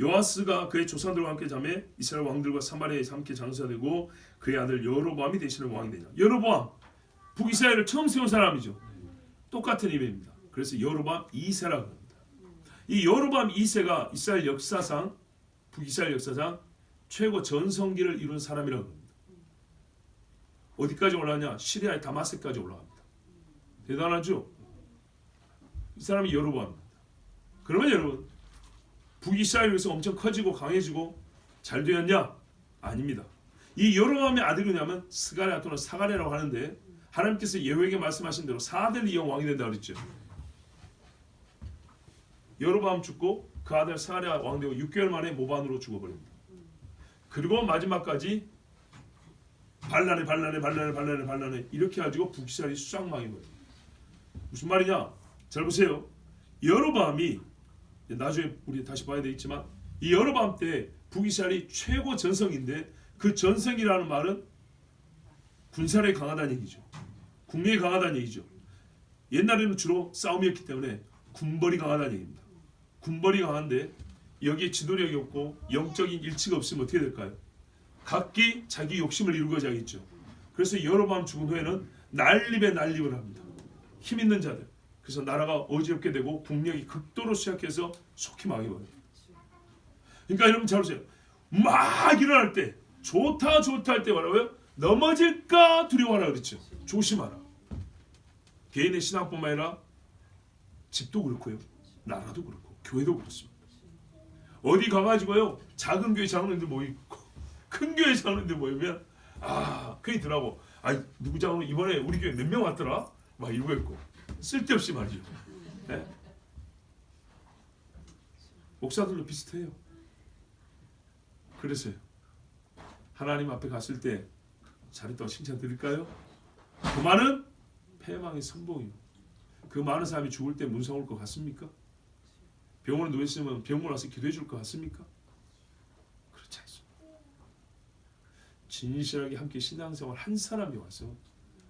요아스가 그의 조상들과 함께 잠에 이스라엘 왕들과 사마리아에서 함께 장사되고 그의 아들 여로보암이 대신에 왕이 되냐. 여로보암 북이스라엘을 처음 세운 사람이죠. 똑같은 이름입니다. 그래서 여로보암 2세라고 합니다. 이 여로보암 2세가 이스라엘 역사상 북이스라엘 역사상 최고 전성기를 이룬 사람이라고 합니다. 어디까지 올라가냐? 시리아의 다마스까지 올라갑니다. 대단하죠? 이 사람이 여로보암입니다. 그러면 여러분 북이스라엘에서 엄청 커지고 강해지고 잘 되었냐? 아닙니다. 이 여로보암의 아들이 뭐냐면 스가랴 또는 사가랴라고 하는데 하나님께서 예후에게 말씀하신 대로 4대를 이어 왕이 된다 그랬죠. 여로보암 죽고 그 아들 사가랴 왕 되고 6개월 만에 모반으로 죽어버립니다. 그리고 마지막까지 반란에 이렇게 가지고 북이스라엘이 싹 망해버려요. 무슨 말이냐? 잘 보세요. 여로보암이 나중에 우리 다시 봐야 되겠지만 이 여로보암 때 북이스라엘이 최고 전성인데 그 전성이라는 말은 군사력이 강하다는 얘기죠. 국력이 강하다는 얘기죠. 옛날에는 주로 싸움이었기 때문에 군벌이 강하다는 얘기입니다. 군벌이 강한데 여기에 지도력이 없고 영적인 일치가 없으면 어떻게 될까요? 각기 자기 욕심을 이루고자겠죠. 그래서 여로보암 죽은 후에는 난립을 합니다. 힘 있는 자들. 그래서 나라가 어지럽게 되고 국력이 극도로 쇠약해서 속히 망해버려요. 그러니까 여러분 잘 보세요. 막 일어날 때 좋다 할 때 뭐라고요? 넘어질까 두려워하라 그랬죠. 조심하라. 개인의 신앙뿐만 아니라 집도 그렇고요. 나라도 그렇고 교회도 그렇습니다. 어디 가가지고요. 작은 교회 장로님들 모이고 큰 교회 장로님들 모이면 괜히 더라고. 누구 장로 이번에 우리 교회 몇 명 왔더라? 막 이러고 있고 쓸데없이 말이죠. 네? 목사들도 비슷해요. 그래서요. 하나님 앞에 갔을 때 잘했다고 칭찬 드릴까요? 그 많은 패망의 선봉이요. 그 많은 사람이 죽을 때 문상 올 것 같습니까? 병원에 누워있으면 병원 와서 기도해 줄 것 같습니까? 그렇지 않습니다. 진실하게 함께 신앙생활 한 사람이 와서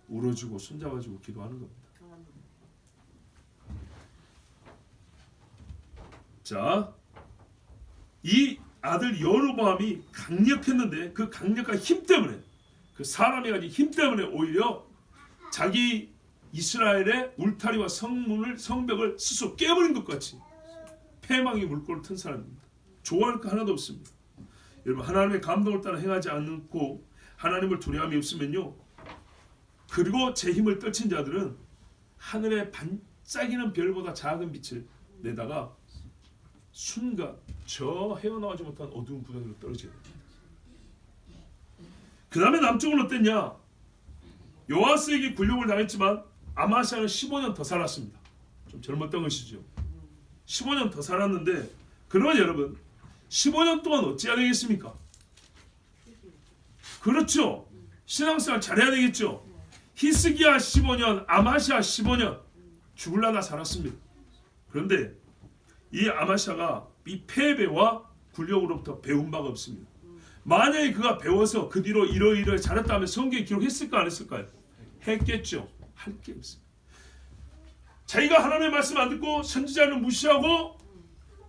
울어주고 손잡아주고 기도하는 겁니다. 자, 이 아들 여로보암이 강력했는데 그 강력한 힘 때문에 그 사람이 가진 힘 때문에 오히려 자기 이스라엘의 울타리와 성벽을 스스로 깨버린 것 같이 패망의 물꼬를 튼 사람입니다. 좋아할 거 하나도 없습니다. 여러분 하나님의 감동을 따라 행하지 않고 하나님을 두려움이 없으면요. 그리고 제 힘을 떨친 자들은 하늘의 반짝이는 별보다 작은 빛을 내다가 순간 저 헤어나오지 못한 어두운 구덩이로 떨어져야 됩니다. 그 다음에 남쪽은 어땠냐? 요아스에게 굴욕을 당했지만 아마샤는 15년 더 살았습니다. 좀 젊었던 것이죠. 15년 더 살았는데 그러면 여러분 15년 동안 어찌해야 되겠습니까? 그렇죠. 신앙생활 잘해야 되겠죠. 히스기야 15년, 아마시아 15년 죽을라나 살았습니다. 그런데 이 아마시아가 이 패배와 굴욕으로부터 배운 바가 없습니다. 만약에 그가 배워서 그 뒤로 이러이러해 잘했다면 성경에 기록했을까 안 했을까요? 했겠죠. 할 게 없습니다. 자기가 하나님의 말씀 안 듣고 선지자를 무시하고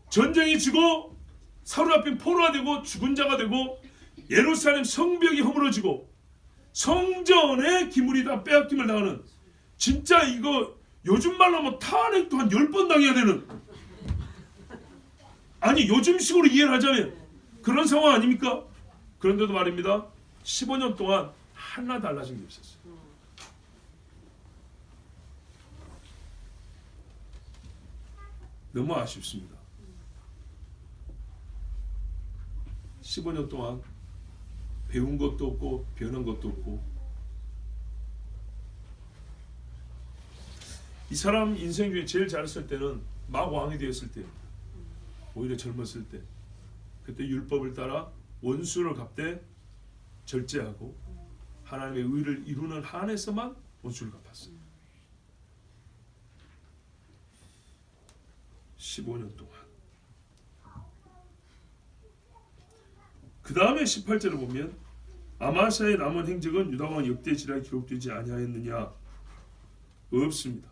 전쟁이 지고 사로잡힌 포로가 되고 죽은 자가 되고 예루살렘 성벽이 허물어지고 성전의 기물이 다 빼앗김을 당하는, 진짜 이거 요즘 말로 하면 탄핵도 한 10번 당해야 되는, 아니 요즘식으로 이해를 하자면 그런 상황 아닙니까? 그런데도 말입니다. 15년 동안 하나 달라진 게 없었어요. 너무 아쉽습니다. 15년 동안 배운 것도 없고 변한 것도 없고, 이 사람 인생 중에 제일 잘했을 때는 막 왕이 되었을 때, 오히려 젊었을 때, 그때 율법을 따라 원수를 갚되 절제하고 하나님의 의를 이루는 한에서만 원수를 갚았어요. 15년 동안. 그 다음에 18절을 보면 아마시아의 남은 행적은 유다왕 역대지라에 기록되지 아니하였느냐? 없습니다.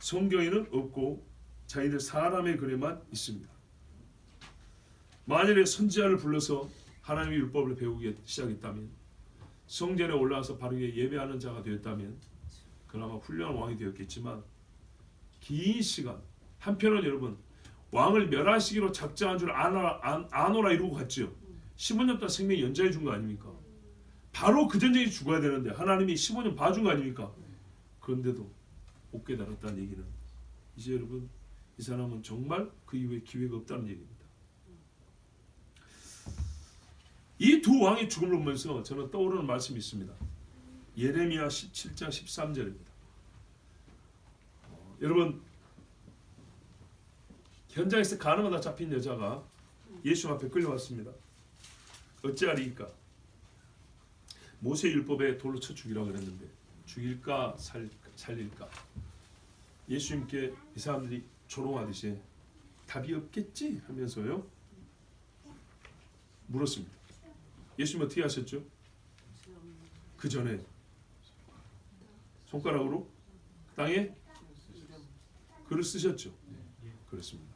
성경에는 없고 자기들 사람의 글에만 있습니다. 만일에 선지자를 불러서 하나님의 율법을 배우기 시작했다면, 성전에 올라와서 바르게 예배하는 자가 되었다면 그나마 훌륭한 왕이 되었겠지만, 긴 시간, 한편은 여러분 왕을 멸하시기로 작정한 줄 아노라 이러고 갔죠. 15년 동안 생명 연장해 준 거 아닙니까? 바로 그 전쟁에 죽어야 되는데 하나님이 15년 봐준 거 아닙니까? 그런데도 못 깨달았다는 얘기는, 이제 여러분 이 사람은 정말 그 이후에 기회가 없다는 얘기입니다. 이 두 왕의 죽음을 보면서 저는 떠오르는 말씀이 있습니다. 예레미야 17장 13절입니다. 여러분, 현장에서 가늠하다 잡힌 여자가 예수 앞에 끌려왔습니다. 어찌하리이까? 모세 율법에 돌로 쳐 죽이라고 그랬는데 죽일까 살릴까? 예수님께 이 사람들이 조롱하듯이 답이 없겠지 하면서요 물었습니다. 예수님 어떻게 하셨죠? 그 전에 손가락으로 땅에 글을 쓰셨죠. 그렇습니다.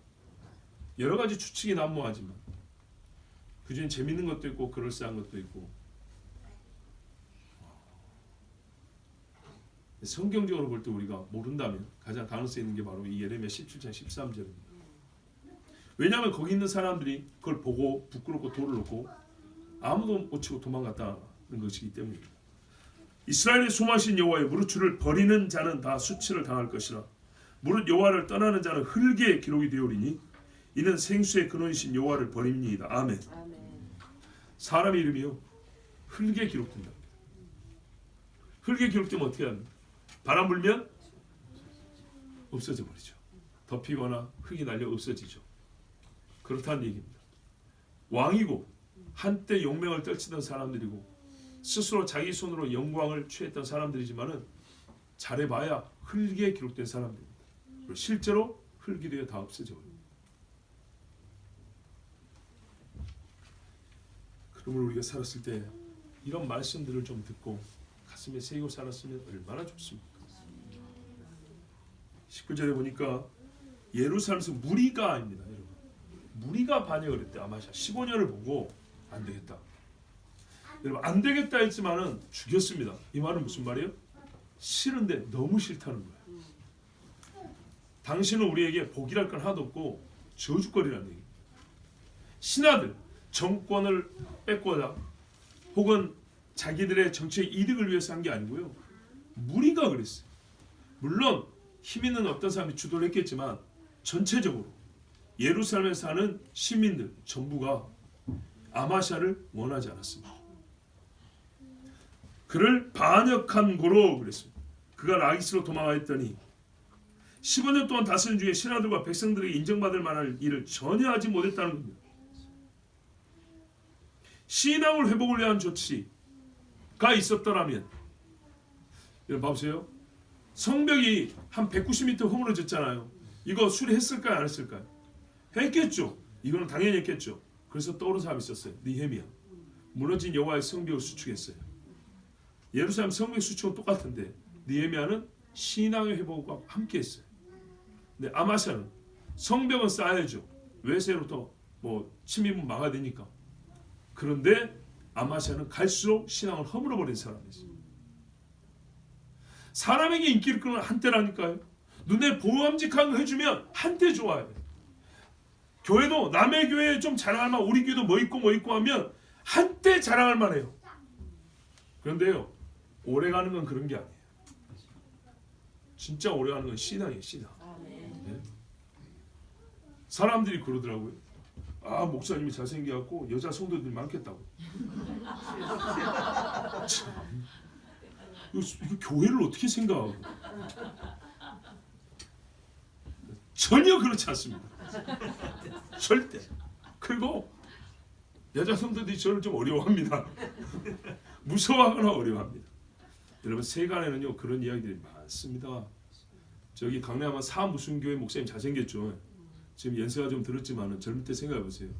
여러 가지 추측이 난무하지만 그 중에 재밌는 것도 있고 그럴싸한 것도 있고, 성경적으로 볼 때 우리가 모른다면 가장 가능성 있는 게 바로 이 예레미야 17장 13절입니다. 왜냐하면 거기 있는 사람들이 그걸 보고 부끄럽고 돌을 놓고 아무도 못 치고 도망갔다는 것이기 때문입니다. 이스라엘의 소마신 여호와의 무릇을 버리는 자는 다 수치를 당할 것이라. 무릇 여호와를 떠나는 자는 흙에 기록이 되오리니 이는 생수의 근원이신 여호와를 버림이니이다. 아멘. 사람의 이름이요 흙에 기록된다. 흙에 기록되면 어떻게 합니까? 바람 불면 없어져 버리죠. 덮이거나 흙이 날려 없어지죠. 그렇다는 얘기입니다. 왕이고 한때 용맹을 떨치던 사람들이고 스스로 자기 손으로 영광을 취했던 사람들이지만은 잘해봐야 흙에 기록된 사람들입니다. 그리고 실제로 흙이 되어 다 없어져 버립니다. 그러므로 우리가 살았을 때 이런 말씀들을 좀 듣고 가슴에 새기고 살았으면 얼마나 좋습니까? 19절에 보니까 예루살렘에서 무리가 아닙니다. 여러분. 무리가 반역을 했대. 아마시아 15년을 보고 안 되겠다. 여러분 안 되겠다 했지만은 죽였습니다. 이 말은 무슨 말이에요? 싫은데 너무 싫다는 거예요. 당신은 우리에게 복이랄 건 하나도 없고 저주거리라는 얘기입니다. 신하들 정권을 뺏고자 혹은 자기들의 정치의 이득을 위해서 한 게 아니고요. 무리가 그랬어요. 물론 힘 있는 어떤 사람이 주도를 했겠지만 전체적으로 예루살렘에 사는 시민들 전부가 아마시아를 원하지 않았습니다. 그를 반역한 고로 그랬습니다. 그가 라기스로 도망하였더니 15년 동안 다스린 중에 신하들과 백성들에게 인정받을 만한 일을 전혀 하지 못했다는 겁니다. 신앙을 회복을 위한 조치가 있었더라면, 여러분 봐보세요. 성벽이 한 190m 허물어졌잖아요. 이거 수리했을까요? 안 했을까요? 했겠죠. 이거는 당연히 했겠죠. 그래서 떠오른 사람이 있었어요. 느헤미야. 무너진 여호와의 성벽을 수축했어요. 예루살렘 성벽 수축은 똑같은데 느헤미야는 신앙의 회복과 함께 했어요. 근데 아마샤는 성벽은 쌓아야죠. 외세로부터 침입은 막아야 되니까. 그런데 아마샤는 갈수록 신앙을 허물어버린 사람이었어요. 사람에게 인기를 끄는 한때라니까요. 눈에 보람직한 거 해주면 한때 좋아요. 교회도 남의 교회에 좀 자랑할 만, 우리 교회도 뭐 있고 하면 한때 자랑할 만해요. 그런데요, 오래가는 건 그런 게 아니에요. 진짜 오래가는 건 신앙이에요. 신앙. 네. 사람들이 그러더라고요. 목사님이 잘생겨갖고 여자 성도들이 많겠다고. 참, 이거 교회를 어떻게 생각하고. 전혀 그렇지 않습니다. 절대. 그리고 여자 성도들이 저를 좀 어려워합니다. 무서워하거나 어려워합니다. 여러분, 세간에는요 그런 이야기들이 많습니다. 저기 강남한 무슨 교회 목사님 잘생겼죠. 지금 연세가 좀 들었지만은 젊을 때 생각해 보세요.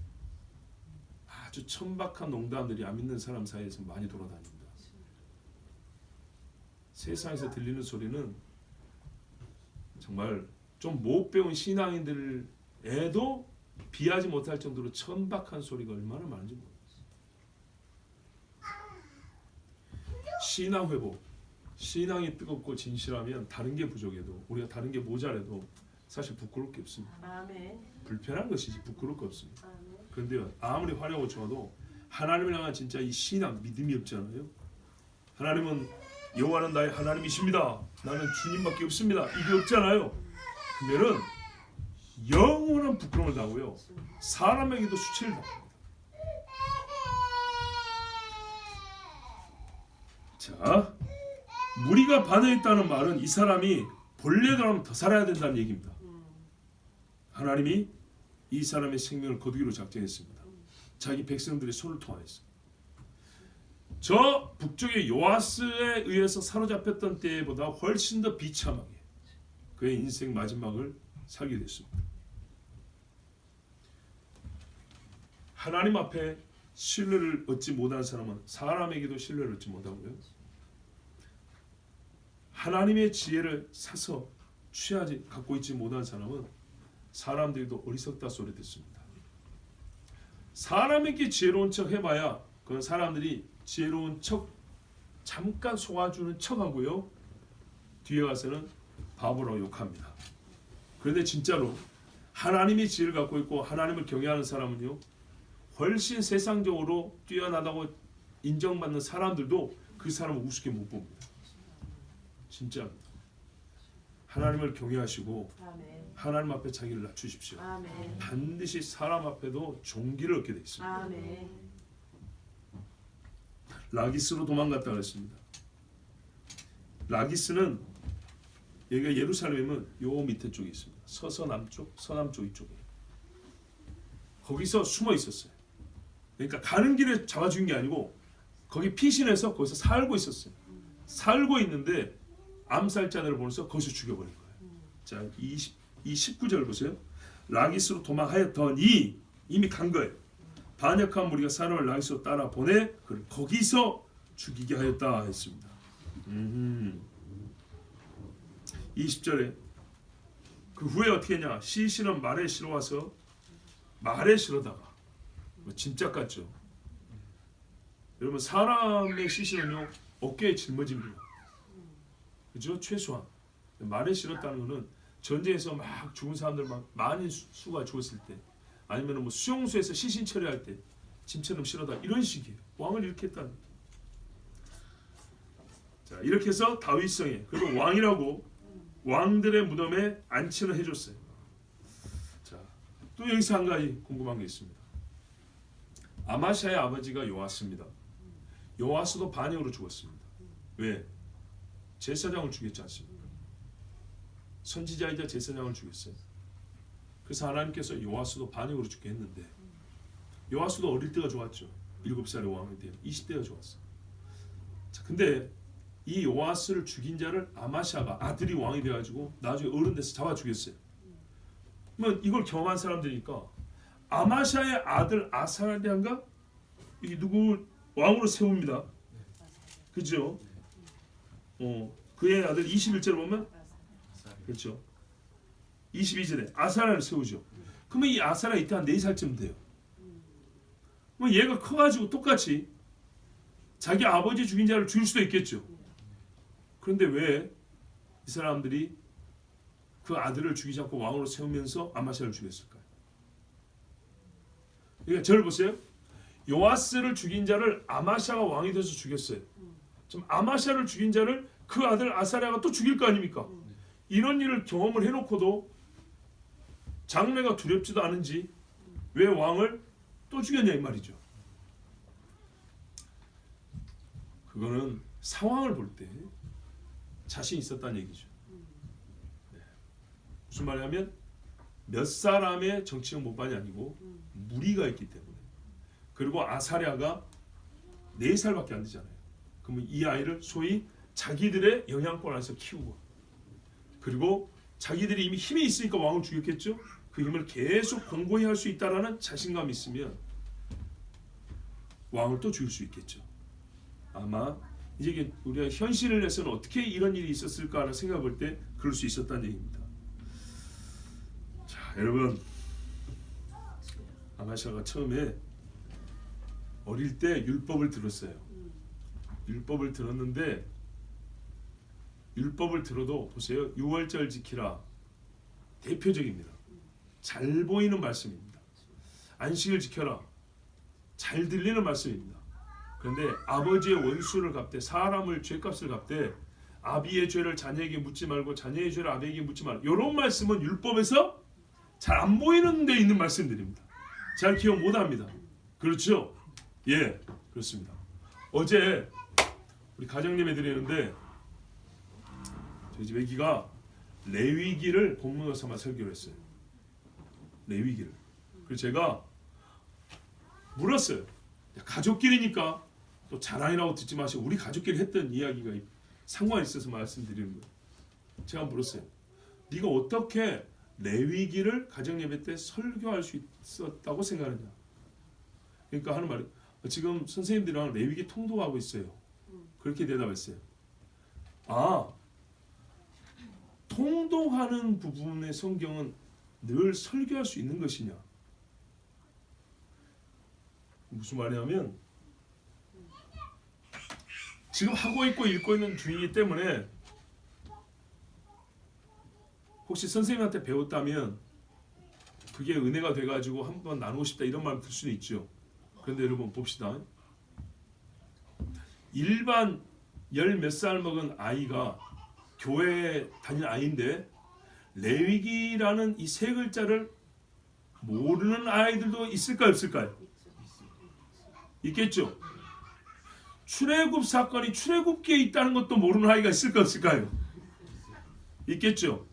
아주 천박한 농담들이 안 믿는 사람 사이에서 많이 돌아다닙니다. 세상에서 들리는 소리는 정말 좀 못 배운 신앙인들에도 비하지 못할 정도로 천박한 소리가 얼마나 많은지 모르겠어요. 신앙 회복, 신앙이 뜨겁고 진실하면 다른 게 부족해도, 우리가 다른 게 모자라도 사실 부끄러울 게 없습니다. 아멘. 불편한 것이지 부끄러울 게 없습니다. 아멘. 그런데 아무리 화려하고 좋아도 하나님을 향한 진짜 이 신앙, 믿음이 없잖아요. 하나님은 여호와는 나의 하나님이십니다. 나는 주님밖에 없습니다. 이게 없잖아요. 그러면은 영원한 부끄러움을 당하고요. 사람에게도 수치를 당합니다. 자, 무리가 반응했다는 말은 이 사람이 본래대로 더 살아야 된다는 얘기입니다. 하나님이 이 사람의 생명을 거두기로 작정했습니다. 자기 백성들의 손을 통하여서. 저 북쪽의 요아스에 의해서 사로잡혔던 때보다 훨씬 더 비참하게 그의 인생 마지막을 살게 됐습니다. 하나님 앞에 신뢰를 얻지 못한 사람은 사람에게도 신뢰를 얻지 못하고요. 하나님의 지혜를 사서 갖고 있지 못한 사람은 사람들도 어리석다 소리 듣습니다. 사람에게 지혜로운 척 해봐야 그건 사람들이 지혜로운 척 잠깐 속아주는 척하고요. 뒤에 가서는 바보라고 욕합니다. 그런데 진짜로 하나님이 지혜를 갖고 있고 하나님을 경외하는 사람은요, 훨씬 세상적으로 뛰어나다고 인정받는 사람들도 그 사람을 우습게 못 봅니다. 진짜입니다. 하나님을 경외하시고 아멘. 하나님 앞에 자기를 낮추십시오. 아멘. 반드시 사람 앞에도 존귀를 얻게 되어 있습니다. 아멘. 라기스로 도망갔다 그랬습니다. 라기스는 여기가 예루살렘은 요 밑에 쪽에 있습니다. 서남쪽 이쪽에. 거기서 숨어 있었어요. 그러니까 가는 길에 잡아 죽인 게 아니고 거기 피신해서 거기서 살고 있었어요. 살고 있는데 암살자들을 보면서 거기서 죽여버린 거예요. 자, 이 19절 보세요. 라기스로 도망하였더니 이미 간 거예요. 반역한 무리가 사람을 라기스로 따라 보내 그를 거기서 죽이게 하였다 했습니다. 20절에 그 후에 어떻게 했냐? 시신은 말에 실어 와서 말에 실어다가 진짜 같죠? 여러분, 사람의 시신은요 어깨에 짊어집니다. 그죠? 최소한 말에 실었다는 것은 전쟁에서 막 죽은 사람들 막 많은 수가 죽었을 때, 아니면 뭐 수용소에서 시신 처리할 때 짐처럼 실어다, 이런 식이에요. 왕을 이렇게 했다는. 자, 이렇게 해서 다윗성에, 그리고 왕이라고 왕들의 무덤에 안치를 해줬어요. 자, 또 여기서 한 가지 궁금한 게 있습니다. 아마샤의 아버지가 요아스입니다. 요아스도 반역으로 죽었습니다. 왜? 제사장을 죽였지 않습니까? 선지자이자 제사장을 죽였어요. 그래서 하나님께서 요아스도 반역으로 죽게 했는데 요아스도 어릴 때가 좋았죠. 7살에 왕이 돼요. 20대가 좋았어. 자, 근데 이 요아스를 죽인 자를 아마샤가 아들이 왕이 돼가지고 나중에 어른 돼서 잡아 죽였어요. 그러면 이걸 경험한 사람들이니까 아마샤의 아들 아사랴가 이 누구 왕으로 세웁니다. 그죠? 그의 아들 21절에 보면 그렇죠. 22절에 아사랴를 세우죠. 그러면 이 아사랴 이때 한 4살쯤 돼요. 그럼 얘가 커가지고 똑같이 자기 아버지 죽인 자를 죽일 수도 있겠죠. 그런데 왜 이 사람들이 그 아들을 죽이지 않고 왕으로 세우면서 아마샤를 죽였을까요? 그러니까 저를 보세요. 요아스를 죽인 자를 아마샤가 왕이 돼서 죽였어요. 좀 아마샤를 죽인 자를 그 아들 아사랴가 또 죽일 거 아닙니까? 이런 일을 경험을 해놓고도 장래가 두렵지도 않은지 왜 왕을 또 죽였냐 이 말이죠. 그거는 상황을 볼 때 자신 있었다는 얘기죠. 네. 무슨 말이냐면 몇 사람의 정치적 못반이 아니고 무리가 있기 때문에. 그리고 아사랴가 4살밖에 안 되잖아요. 그러면 이 아이를 소위 자기들의 영향권 안에서 키우고 그리고 자기들이 이미 힘이 있으니까 왕을 죽였겠죠. 그 힘을 계속 공고히 할 수 있다라는 자신감이 있으면 왕을 또 죽일 수 있겠죠. 아마 이제 우리가 현실을 내서는 어떻게 이런 일이 있었을까라는 생각해 볼 때 그럴 수 있었다는 얘기입니다. 자, 여러분 아마샤가 처음에 어릴 때 율법을 들었어요. 율법을 들었는데 율법을 들어도 보세요. 6월절 지키라 대표적입니다. 잘 보이는 말씀입니다. 안식을 지켜라 잘 들리는 말씀입니다. 그런데 아버지의 원수를 갚되 사람을 죄값을 갚되 아비의 죄를 자녀에게 묻지 말고 자녀의 죄를 아비에게 묻지 말고 이런 말씀은 율법에서 잘 안 보이는 데 있는 말씀들입니다. 잘 기억 못합니다. 그렇죠? 예, 그렇습니다. 어제 우리 가정예배 드리는데 저희 집 애기가 레위기를 본문으로 삼아 설교를 했어요. 레위기를. 그래서 제가 물었어요. 가족끼리니까 또 자랑이라고 듣지 마시고 우리 가족끼리 했던 이야기가 상관이 있어서 말씀드리는 거예요. 제가 물었어요. 네가 어떻게 레위기를 가정예배 때 설교할 수 있었다고 생각하느냐. 그러니까 하는 말이 지금 선생님들이랑 레위기 통독하고 있어요. 그렇게 대답했어요. 아, 통독하는 부분의 성경은 늘 설교할 수 있는 것이냐. 무슨 말이냐면 지금 하고 있고 읽고 있는 중이기 때문에 혹시 선생님한테 배웠다면 그게 은혜가 돼가지고 한번 나누고 싶다 이런 마음 들 수도 있죠. 그런데 여러분 봅시다. 일반 10몇 살 먹은 아이가 교회에 다니는 아이인데 레위기라는 이 세 글자를 모르는 아이들도 있을까요 없을까요? 있겠죠. 출애굽 사건이 출애굽기에 있다는 것도 모르는 아이가 있을까 없을까요? 있겠죠.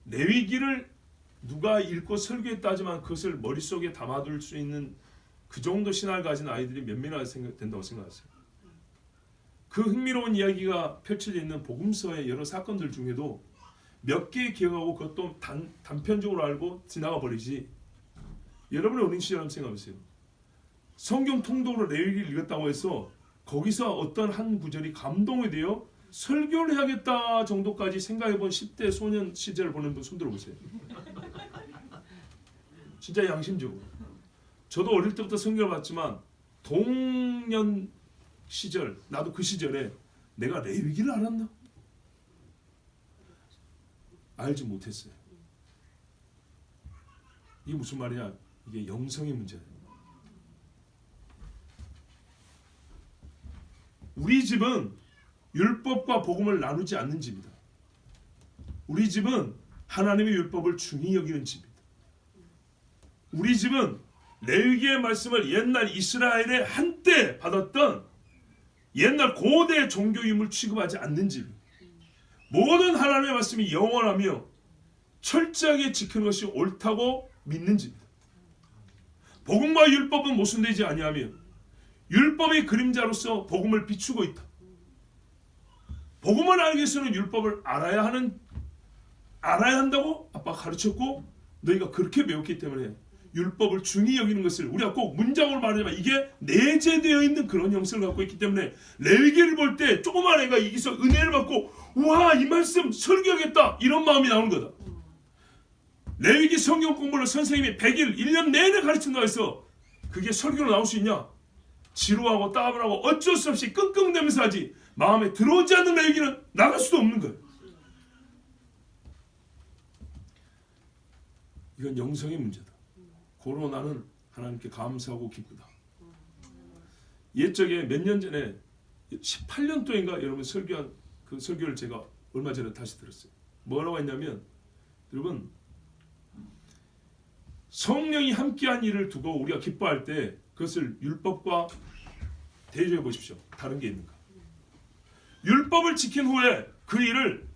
레위기를 누가 읽고 설교했다지만 그것을 머릿속에 담아둘 수 있는 그 정도 신앙을 가진 아이들이 몇 명이나 된다고 생각하세요? 그 흥미로운 이야기가 펼쳐져 있는 복음서의 여러 사건들 중에도 몇 개 기억하고 그것도 단편적으로 알고 지나가 버리지. 여러분의 어린 시절 한번 생각해보세요. 성경 통독으로 레위기를 읽었다고 해서 거기서 어떤 한 구절이 감동이 되어 설교를 해야겠다 정도까지 생각해본 10대 소년 시절을 보낸 분 손 들어보세요. 진짜 양심적으로. 저도 어릴 때부터 성경을 봤지만 동년 시절, 나도 그 시절에 내가 레위기를 알았나? 알지 못했어요. 이게 무슨 말이야? 이게 영성의 문제예요. 우리 집은 율법과 복음을 나누지 않는 집이다. 우리 집은 하나님의 율법을 중히 여기는 집이다. 우리 집은 레위기의 말씀을 옛날 이스라엘에 한때 받았던 옛날 고대 종교임을 취급하지 않는지, 모든 하나님의 말씀이 영원하며 철저하게 지키는 것이 옳다고 믿는지입니다. 복음과 율법은 모순되지 아니하며 율법의 그림자로서 복음을 비추고 있다. 복음을 알기 위해서는 율법을 알아야 한다고 아빠가 가르쳤고 너희가 그렇게 배웠기 때문에 율법을 중히 여기는 것을 우리가 꼭 문장으로 말하지만 이게 내재되어 있는 그런 형식을 갖고 있기 때문에 레위기를 볼 때 조그만 애가 여기서 은혜를 받고 와, 이 말씀 설교하겠다 이런 마음이 나오는 거다. 레위기 성경 공부를 선생님이 100일 1년 내내 가르친다고 해서 그게 설교로 나올 수 있냐? 지루하고 따분하고 어쩔 수 없이 끙끙대면서 하지 마음에 들어오지 않는 레위기는 나갈 수도 없는 거예요. 이건 영성의 문제다. 고로 나는 하나님께 감사하고 기쁘다. 옛적에 몇 년 전에 18년도인가 여러분 설교한 그 설교를 제가 얼마 전에 다시 들었어요. 뭐라고 했냐면 여러분 성령이 함께한 일을 두고 우리가 기뻐할 때 그것을 율법과 대조해 보십시오. 다른 게 있는가? 율법을 지킨 후에 그 일을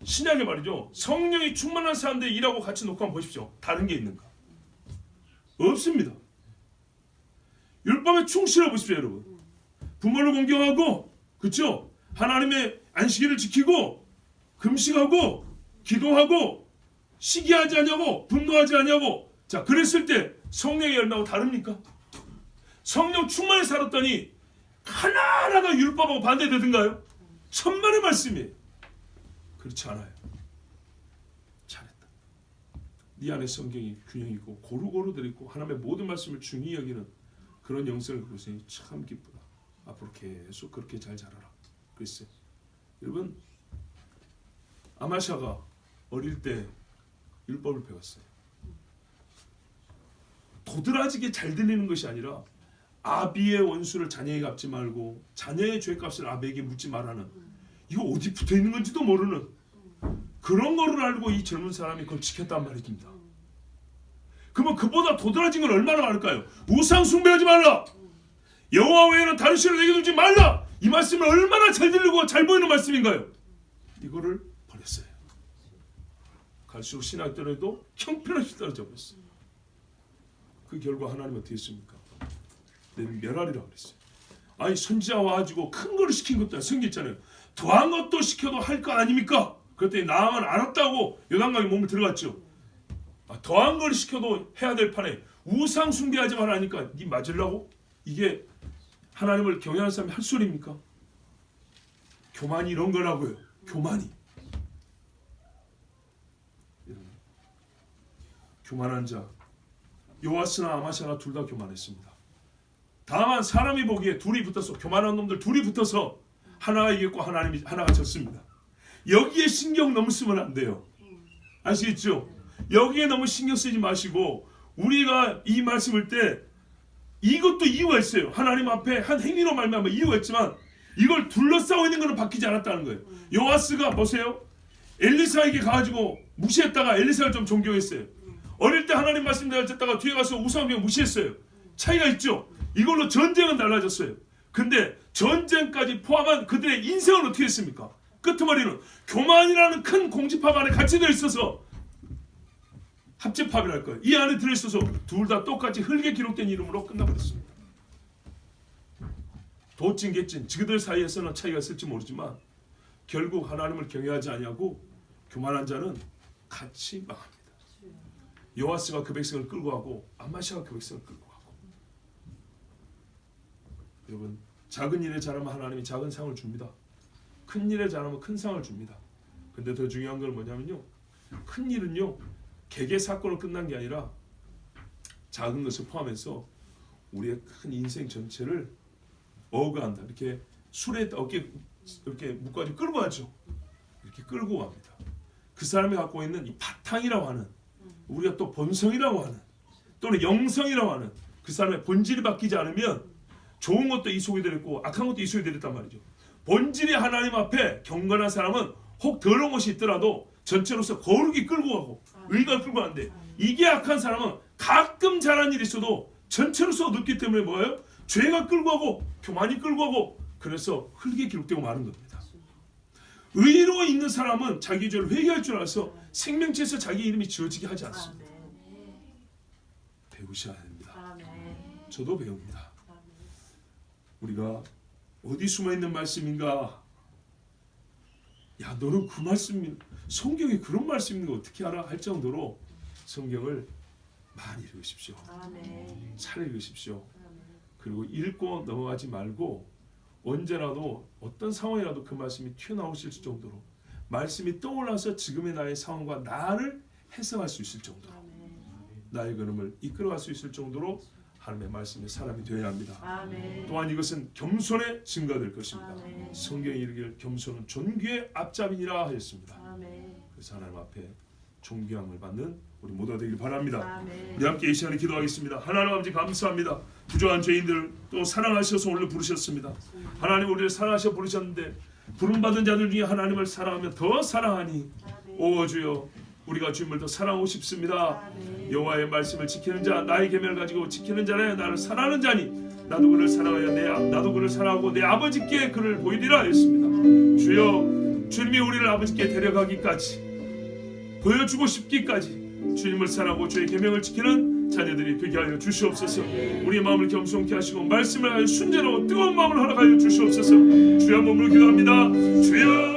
신약에 말이죠. 성령이 충만한 사람들이 일하고 같이 놓고 한번 보십시오. 다른 게 있는가? 없습니다. 율법에 충실해 보십시오, 여러분. 부모를 공경하고, 그렇죠? 하나님의 안식일을 지키고, 금식하고, 기도하고, 시기하지 않냐고, 분노하지 않냐고. 자, 그랬을 때 성령의 열매하고 다릅니까? 성령 충만히 살았더니 하나하나가 율법하고 반대되던가요? 천만의 말씀이에요. 그렇지 않아요. 잘했다. 네 안에 성경이 균형 있고 고루고루 들어있고 하나님의 모든 말씀을 중히 여기는 그런 영성을 갖고 있으니 참 기쁘다. 앞으로 계속 그렇게 잘 자라라. 그랬어요. 여러분 아마샤가 어릴 때 율법을 배웠어요. 도드라지게 잘 들리는 것이 아니라 아비의 원수를 자녀에게 갚지 말고 자녀의 죄값을 아비에게 묻지 말라는 이거 어디 붙어있는 건지도 모르는 그런 거를 알고 이 젊은 사람이 그걸 지켰단 말입니다. 그러면 그보다 도드라진 건 얼마나 많을까요? 우상 숭배하지 말라. 여호와 외에는 다른 신을 내게 두지 말라. 이 말씀은 얼마나 잘 들리고 잘 보이는 말씀인가요? 이거를 버렸어요. 갈수록 신학이 떨어져도 형편없이 떨어져 버렸어요. 그 결과 하나님 어떻게 했습니까? 멸하리라고 그랬어요. 아니 선지자 와가지고 큰 거를 시킨 것도 성경있잖아요. 더한 것도 시켜도 할 거 아닙니까? 그랬더니 나아만 알았다고 요단강에 몸을 들어갔죠. 더한 걸 시켜도 해야 될 판에 우상 숭배하지 말라니까 니 맞으려고? 이게 하나님을 경외하는 사람이 할 소리입니까? 교만이 이런 거라고요. 교만이. 교만한 자 요아스나 아마샤가 둘 다 교만했습니다. 다만 사람이 보기에 둘이 붙어서 교만한 놈들 둘이 붙어서 하나가 이겼고 하나가 졌습니다. 여기에 신경 너무 쓰면 안 돼요. 아시겠죠? 여기에 너무 신경 쓰지 마시고 우리가 이 말씀을 때 이것도 이유가 있어요. 하나님 앞에 한 행위로 말미암아 이유가 있지만 이걸 둘러싸고 있는 것은 바뀌지 않았다는 거예요. 요아스가 보세요. 엘리사에게 가가지고 무시했다가 엘리사를 좀 존경했어요. 어릴 때 하나님 말씀 듣다가 뒤에 가서 우상병 무시했어요. 차이가 있죠. 이걸로 전쟁은 달라졌어요. 근데 전쟁까지 포함한 그들의 인생은 어떻게 했습니까? 끄트머리는 교만이라는 큰 공집합 안에 같이 들어있어서 합집합이랄 거예요. 이 안에 들어있어서 둘 다 똑같이 흙에 기록된 이름으로 끝나버렸습니다. 도찐 개찐 그들 사이에서는 차이가 있을지 모르지만 결국 하나님을 경외하지 아니하고 교만한 자는 같이 망합니다. 요아스가 그 백성을 끌고 가고 아마샤가 그 백성을 끌고 가고. 여러분 작은 일에 잘하면 하나님이 작은 상을 줍니다. 큰 일에 잘하면 큰 상을 줍니다. 근데 더 중요한 건 뭐냐면요. 큰 일은요. 개개 사건으로 끝난 게 아니라 작은 것을 포함해서 우리의 큰 인생 전체를 어가한다. 이렇게 술에 어깨 이렇게 묶어가지고 끌고 가죠. 이렇게 끌고 갑니다. 그 사람이 갖고 있는 이 바탕이라고 하는 우리가 또 본성이라고 하는 또는 영성이라고 하는 그 사람의 본질이 바뀌지 않으면 좋은 것도 이 속에 들어있고 악한 것도 이 속에 들어있단 말이죠. 본질이 하나님 앞에 경건한 사람은 혹 더러운 것이 있더라도 전체로서 거룩이 끌고 가고 의가 끌고 가는데 이게 악한 사람은 가끔 잘한 일이 있어도 전체로서 늦기 때문에 뭐예요? 죄가 끌고 가고 교만이 끌고 가고 그래서 흙에 기록되고 마는 겁니다. 의로 있는 사람은 자기 죄를 회개할 줄 알아서 생명책에서 자기 이름이 지어지게 하지 않습니다. 배우셔야 됩니다. 저도 배웁니다. 우리가 어디 숨어있는 말씀인가? 야, 너는 그 말씀, 성경에 그런 말씀 있는 거 어떻게 알아? 할 정도로 성경을 많이 읽으십시오. 잘 읽으십시오. 그리고 읽고 넘어가지 말고 언제라도 어떤 상황이라도 그 말씀이 튀어나오실 정도로 말씀이 떠올라서 지금의 나의 상황과 나를 해석할 수 있을 정도로 나의 걸음을 이끌어갈 수 있을 정도로 하나님의 말씀의 사람이 되어야 합니다. 또한 이것은 겸손의 증거될 것입니다. 성경이 이르기를 겸손은 존귀의 앞잡이니라 하였습니다. 그래서 하나님 앞에 존귀함을 받는 우리 모두가 되길 바랍니다. 우리 함께 이 시간에 기도하겠습니다. 하나님 아버지 감사합니다. 부족한 죄인들 또 사랑하셔서 오늘 부르셨습니다. 하나님 우리를 사랑하셔 부르셨는데 부름받은 자들 중에 하나님을 사랑하며 더 사랑하니 오 주여 우리가 주님을 더 사랑하고 싶습니다. 여호와의 말씀을 지키는 자 나의 계명을 가지고 지키는 자는 나를 사랑하는 자니 나도 그를 사랑하여 나도 그를 사랑하고 내 아버지께 그를 보이리라 했습니다. 주여 주님이 우리를 아버지께 데려가기까지 보여주고 싶기까지 주님을 사랑하고 주의 계명을 지키는 자녀들이 되게 하여 주시옵소서. 우리의 마음을 겸손케 하시고 말씀을 하여 순전하고 뜨거운 마음을 허락하여 주시옵소서. 주여 몸으로 기도합니다. 주여